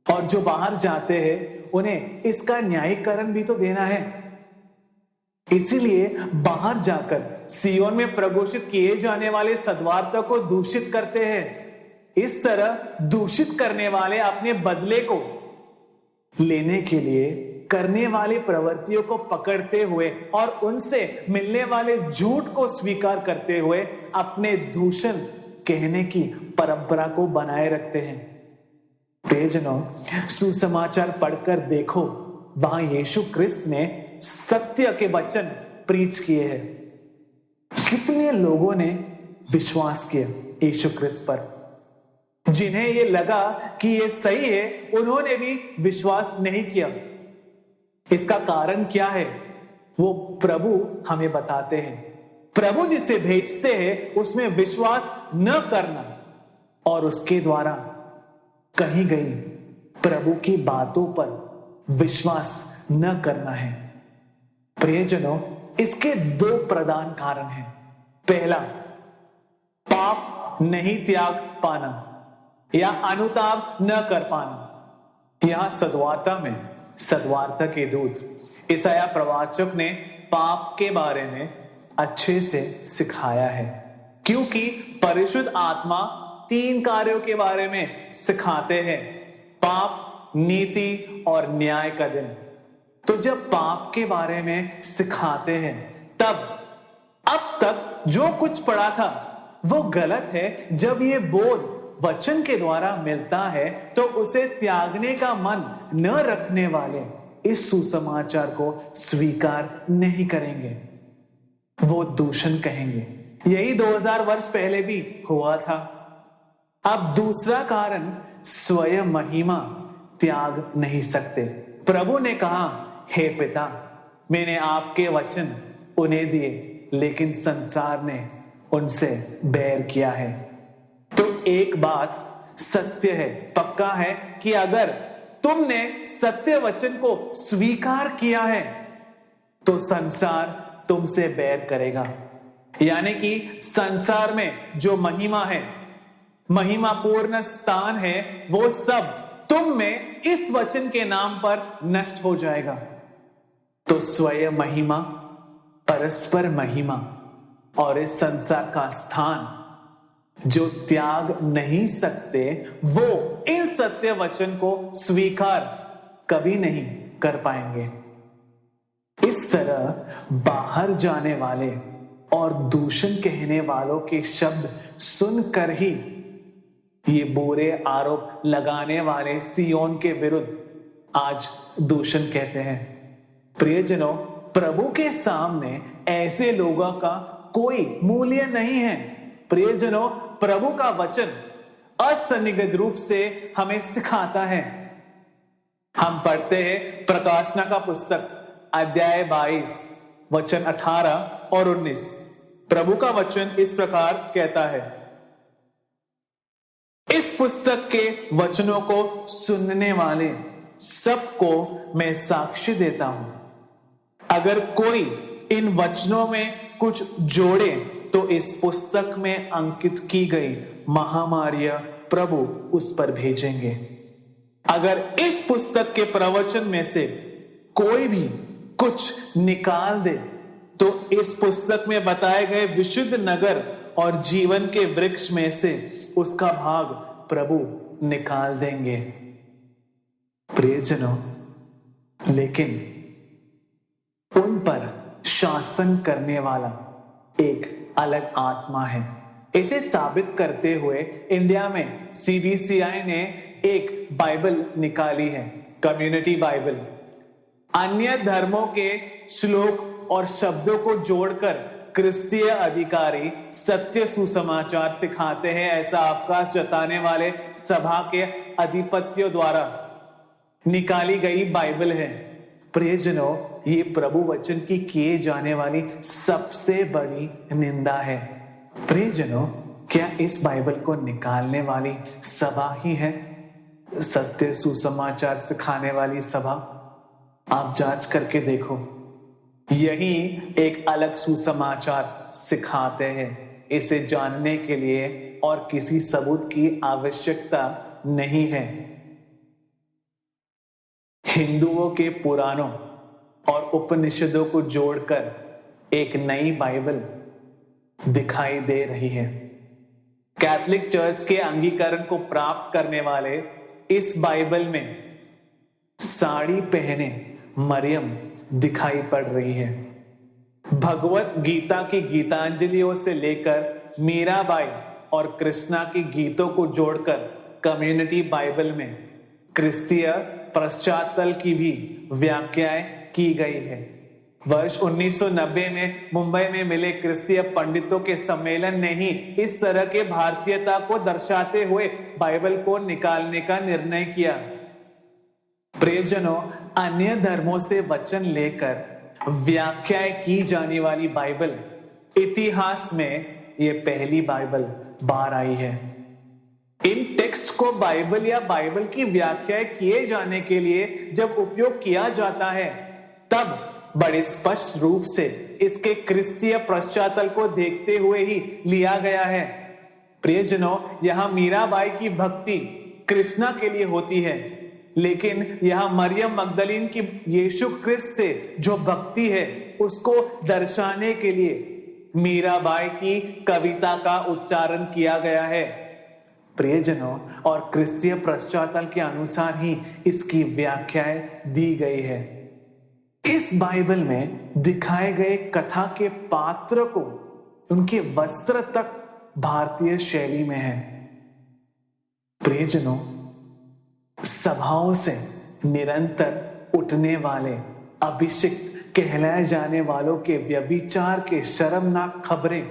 और जो बाहर जाते हैं उन्हें इसका न्यायीकरण भी तो देना है। इसीलिए बाहर जाकर सियोन में प्रघोषित किए जाने वाले सद्वार्ता को दूषित करते हैं। इस तरह दूषित करने वाले अपने बदले को लेने के लिए करने वाली प्रवृत्तियों को पकड़ते हुए और उनसे मिलने वाले झूठ को स्वीकार करते हुए अपने दूषण कहने की परंपरा को बनाए रखते हैं। प्रियजनों, सुसमाचार पढ़कर देखो, वहां यीशु क्रिस्त ने सत्य के वचन प्रीच किए हैं। कितने लोगों ने विश्वास किया यीशु क्रिस्त पर। जिन्हें ये लगा कि ये सही है, उन्होंने भी विश्वास नहीं किया। इसका कारण क्या है वो प्रभु हमें बताते हैं। प्रभु जिसे भेजते हैं उसमें विश्वास न करना और उसके द्वारा कही गई प्रभु की बातों पर विश्वास न करना है। प्रियजनों, इसके दो प्रधान कारण हैं। पहला, पाप नहीं त्याग पाना या अनुताप न कर पाना। यहां सद्वार्ता के दूत यशायाह प्रवाचक ने पाप के बारे में अच्छे से सिखाया है, क्योंकि परिशुद्ध आत्मा 3 कार्यों के बारे में सिखाते हैं, पाप, नीति और न्याय का दिन। तो जब पाप के बारे में सिखाते हैं तब अब तक जो कुछ पढ़ा था वो गलत है। जब ये बोध वचन के द्वारा मिलता है तो उसे त्यागने का मन न रखने वाले इस सुसमाचार को स्वीकार नहीं करेंगे, वो दूषण कहेंगे। यही 2000 वर्ष पहले भी हुआ था। अब दूसरा कारण, स्वयं महिमा त्याग नहीं सकते। प्रभु ने कहा, हे पिता, मैंने आपके वचन उन्हें दिए, लेकिन संसार ने उनसे बैर किया है। तो एक बात सत्य है, पक्का है कि अगर तुमने सत्य वचन को स्वीकार किया है तो संसार तुमसे बैर करेगा। यानी कि संसार में जो महिमा है, महिमापूर्ण स्थान है, वो सब तुम में इस वचन के नाम पर नष्ट हो जाएगा। तो स्वयं महिमा, परस्पर महिमा और इस संसार का स्थान जो त्याग नहीं सकते, वो इन सत्य वचन को स्वीकार कभी नहीं कर पाएंगे। इस तरह बाहर जाने वाले और दूषण कहने वालों के शब्द सुनकर ही ये बुरे आरोप लगाने वाले सियोन के विरुद्ध आज दूषण कहते हैं। प्रियजनों, प्रभु के सामने ऐसे लोगों का कोई मूल्य नहीं है। प्रियजनों, प्रभु का वचन असन्निग्ध रूप से हमें सिखाता है। हम पढ़ते हैं प्रकाशना का पुस्तक अध्याय 22 वचन 18 और 19। प्रभु का वचन इस प्रकार कहता है, इस पुस्तक के वचनों को सुनने वाले सबको मैं साक्ष्य देता हूं, अगर कोई इन वचनों में कुछ जोड़े तो इस पुस्तक में अंकित की गई महामारियां प्रभु उस पर भेजेंगे। अगर इस पुस्तक के प्रवचन में से कोई भी कुछ निकाल दे तो इस पुस्तक में बताए गए विशुद्ध नगर और जीवन के वृक्ष में से उसका भाग प्रभु निकाल देंगे। प्रियजनों, लेकिन उन पर शासन करने वाला एक अलग आत्मा है। इसे साबित करते हुए इंडिया में CBCI ने एक बाइबल निकाली है, कम्युनिटी बाइबल। अन्य धर्मों के श्लोक और शब्दों को जोड़कर क्रिस्तीय अधिकारी सत्य सुसमाचार सिखाते हैं, ऐसा अवकाश जताने वाले सभा के अधिपतियों द्वारा निकाली गई बाइबल है। प्रियजनों, ये प्रभु वचन की किए जाने वाली सबसे बड़ी निंदा है। प्रियजनों, क्या इस बाइबल को निकालने वाली सभा ही है सत्य सुसमाचार सिखाने वाली सभा? आप जांच करके देखो, यही एक अलग सुसमाचार सिखाते हैं। इसे जानने के लिए और किसी सबूत की आवश्यकता नहीं है। हिंदुओं के पुराणों और उपनिषदों को जोड़कर एक नई बाइबल दिखाई दे रही है। कैथोलिक चर्च के अंगीकरण को प्राप्त करने वाले इस बाइबल में साड़ी पहने मरियम दिखाई पड़ रही है। भगवत गीता की गीतांजलियों से लेकर मीराबाई और कृष्णा के गीतों को जोड़कर कम्युनिटी बाइबल में क्रिस्तीय पश्चातल की भी व्याख्याएं की गई है। वर्ष 1990 में मुंबई में मिले क्रिस्तीय पंडितों के सम्मेलन ने ही इस तरह के भारतीयता को दर्शाते हुए बाइबल को निकालने का निर्णय किया। प्रियजनों, अन्य धर्मों से वचन लेकर व्याख्याएं की जाने वाली बाइबल इतिहास में ये पहली बाइबल बाहर आई है। इन टेक्स्ट को बाइबल या बाइबल की व्याख्याएं किए जाने के लिए जब उपयोग किया जाता है, तब बड़े स्पष्ट रूप से इसके क्रिस्तीय पश्चातल को देखते हुए ही लिया गया है। प्रियजनों, यहां मीराबाई की भक्ति कृष्णा के लिए होती है, लेकिन यहां मरियम मगदलीन की यीशु क्रिस्त से जो भक्ति है उसको दर्शाने के लिए मीराबाई की कविता का उच्चारण किया गया है। प्रियजनों, और क्रिस्तीय पश्चातल के अनुसार ही इसकी व्याख्याएं दी गई है। इस बाइबल में दिखाए गए कथा के पात्र को उनके वस्त्र तक भारतीय शैली में है। प्रियजनों, सभाओं से निरंतर उठने वाले अभिषिक्त कहलाए जाने वालों के व्यभिचार के शर्मनाक खबरें,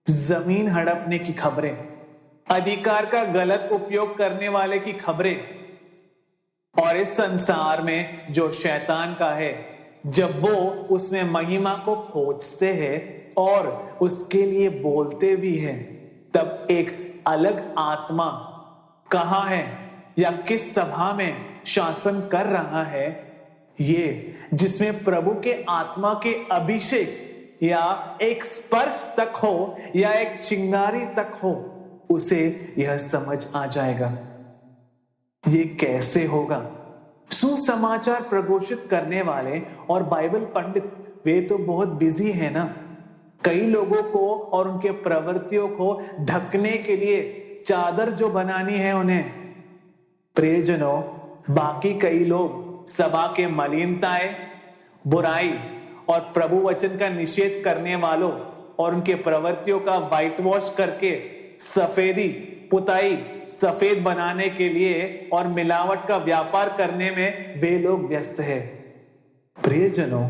जमीन हड़पने की खबरें, अधिकार का गलत उपयोग करने वाले की खबरें, और इस संसार में जो शैतान का है, जब वो उसमें महिमा को खोजते हैं और उसके लिए बोलते भी हैं, तब एक अलग आत्मा कहां है या किस सभा में शासन कर रहा है, ये जिसमें प्रभु के आत्मा के अभिषेक या एक स्पर्श तक हो या एक चिंगारी तक हो, उसे यह समझ आ जाएगा। ये कैसे होगा? सुसमाचार प्रघोषित करने वाले और बाइबल पंडित वे तो बहुत बिजी है ना। कई लोगों को और उनके प्रवृत्तियों को ढकने के लिए चादर जो बनानी है उन्हें। प्रियजनों, बाकी कई लोग सभा के मलिनताएं, बुराई और प्रभु वचन का निषेध करने वालों और उनके प्रवृत्तियों का व्हाइट वॉश करके सफेदी पुताई सफेद बनाने के लिए और मिलावट का व्यापार करने में वे लोग व्यस्त है। प्रियजनों,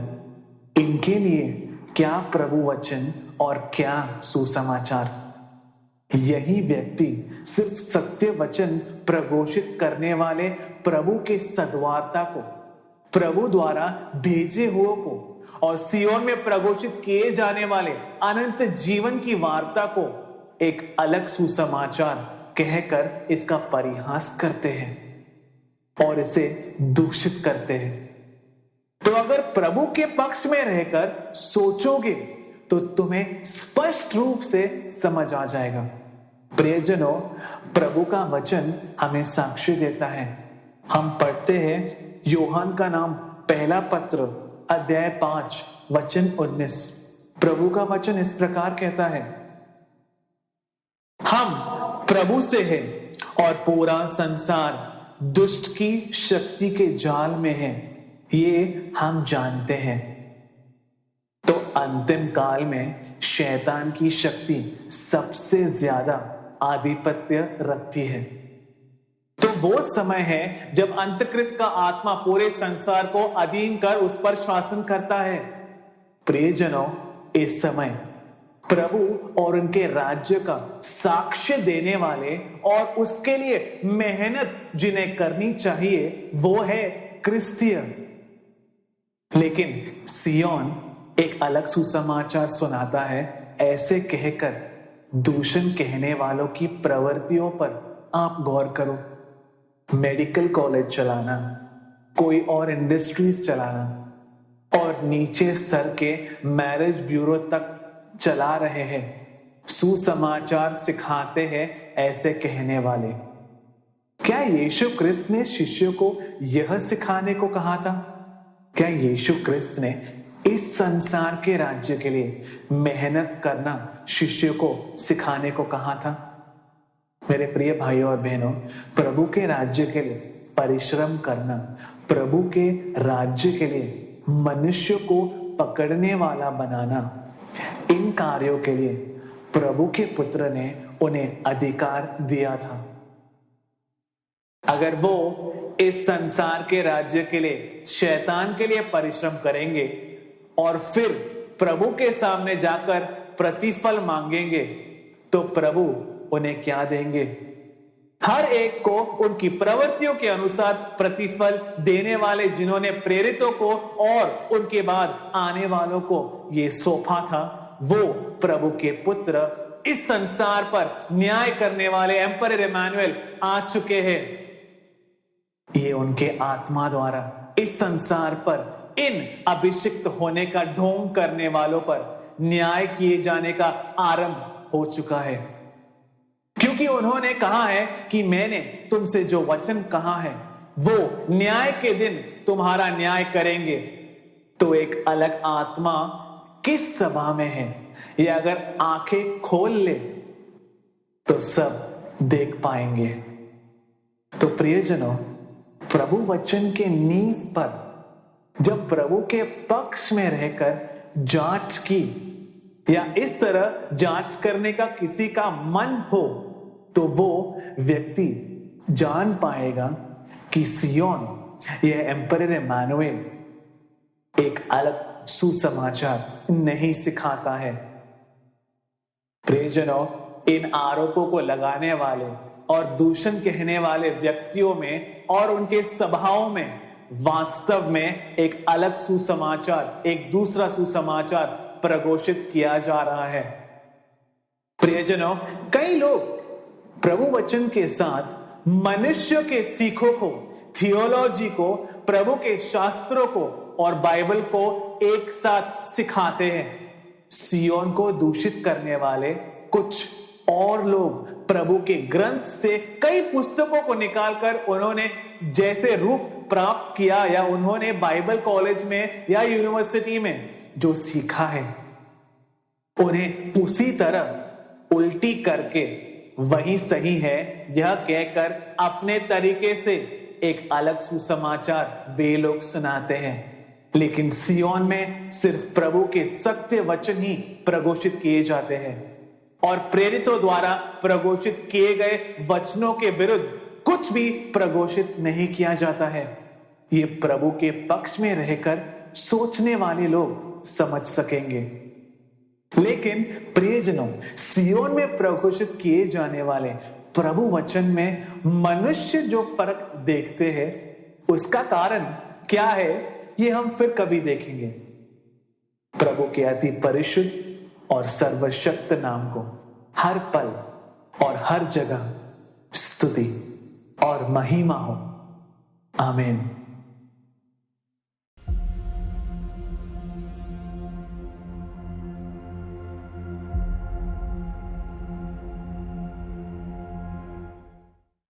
इनके लिए क्या प्रभु वचन और क्या सुसमाचार? यही व्यक्ति सिर्फ सत्य वचन प्रघोषित करने वाले प्रभु के सद्वार्ता को, प्रभु द्वारा भेजे हुए को और सियोन में प्रघोषित किए जाने वाले अनंत जीवन की वार्ता को एक अलग सुसमाचार कहकर इसका परिहास करते हैं और इसे दूषित करते हैं। तो अगर प्रभु के पक्ष में रहकर सोचोगे तो तुम्हें स्पष्ट रूप से समझ आ जाएगा। प्रियजनों, प्रभु का वचन हमें साक्ष्य देता है। हम पढ़ते हैं यूहन्ना का नाम पहला पत्र अध्याय 5 वचन 19। प्रभु का वचन इस प्रकार कहता है, हम प्रभु से है और पूरा संसार दुष्ट की शक्ति के जाल में है, ये हम जानते हैं। तो अंतिम काल में शैतान की शक्ति सबसे ज्यादा आधिपत्य रखती है। तो वो समय है जब अंतक्रिस्त का आत्मा पूरे संसार को अधीन कर उस पर शासन करता है। प्रियजनों, इस समय प्रभु और उनके राज्य का साक्ष्य देने वाले और उसके लिए मेहनत जिन्हें करनी चाहिए वो है क्रिस्तीय। लेकिन सिय्योन एक अलग सुसमाचार सुनाता है। ऐसे कहकर दूषण कहने वालों की प्रवृत्तियों पर आप गौर करो। मेडिकल कॉलेज चलाना, कोई और इंडस्ट्रीज चलाना और नीचे स्तर के मैरिज ब्यूरो तक चला रहे हैं, सुसमाचार सिखाते हैं ऐसे कहने वाले। क्या यीशु क्रिस्त ने शिष्यों को यह सिखाने को कहा था? क्या यीशु क्रिस्त ने इस संसार के राज्य के लिए मेहनत करना शिष्यों को सिखाने को कहा था? मेरे प्रिय भाइयों और बहनों, प्रभु के राज्य के लिए परिश्रम करना, प्रभु के राज्य के लिए मनुष्य को पकड़ने वाला बनाना, इन कार्यों के लिए प्रभु के पुत्र ने उन्हें अधिकार दिया था। अगर वो इस संसार के राज्य के लिए शैतान के लिए परिश्रम करेंगे और फिर प्रभु के सामने जाकर प्रतिफल मांगेंगे, तो प्रभु उन्हें क्या देंगे? हर एक को उनकी प्रवृत्तियों के अनुसार प्रतिफल देने वाले, जिन्होंने प्रेरितों को और उनके बाद आने वालों को ये सौंपा था, वो प्रभु के पुत्र इस संसार पर न्याय करने वाले एम्परर इमैनुएल आ चुके हैं। ये उनके आत्मा द्वारा इस संसार पर इन अभिषिक्त होने का ढोंग करने वालों पर न्याय किए जाने का आरंभ हो चुका है। क्योंकि उन्होंने कहा है कि मैंने तुमसे जो वचन कहा है वो न्याय के दिन तुम्हारा न्याय करेंगे। तो एक अलग आत्मा किस सभा में है, ये अगर आंखें खोल ले तो सब देख पाएंगे। तो प्रियजनों, प्रभु वचन के नींव पर जब प्रभु के पक्ष में रहकर जांच की या इस तरह जांच करने का किसी का मन हो, तो वो व्यक्ति जान पाएगा कि सिय्योन, यह एम्परर इमैनुएल एक अलग सुसमाचार नहीं सिखाता है। प्रियजनों, इन आरोपों को लगाने वाले और दूषण कहने वाले व्यक्तियों में और उनके सभाओं में वास्तव में एक अलग सुसमाचार, एक दूसरा सुसमाचार प्रघोषित किया जा रहा है। प्रियजनों, कई लोग प्रभु वचन के साथ मनुष्य के सीखों को, थियोलॉजी को, प्रभु के शास्त्रों को और बाइबल को एक साथ सिखाते हैं। सिय्योन को दूषित करने वाले कुछ और लोग प्रभु के ग्रंथ से कई पुस्तकों को निकालकर उन्होंने जैसे रूप प्राप्त किया या उन्होंने बाइबल कॉलेज में या यूनिवर्सिटी में जो सीखा है, उन्हें उसी तरह उल्टी करके वही सही है यह कहकर अपने तरीके से एक अलग सुसमाचार वे लोग सुनाते हैं। लेकिन सिय्योन में सिर्फ प्रभु के सत्य वचन ही प्रघोषित किए जाते हैं और प्रेरितों द्वारा प्रघोषित किए गए वचनों के विरुद्ध कुछ भी प्रघोषित नहीं किया जाता है। ये प्रभु के पक्ष में रहकर सोचने वाले लोग समझ सकेंगे। लेकिन प्रियजनों, सिय्योन में प्रघोषित किए जाने वाले प्रभु वचन में मनुष्य जो फर्क देखते हैं, उसका कारण क्या है, ये हम फिर कभी देखेंगे। प्रभु के अति परिशुद्ध और सर्वशक्त नाम को हर पल और हर जगह स्तुति और महिमा हो। आमीन।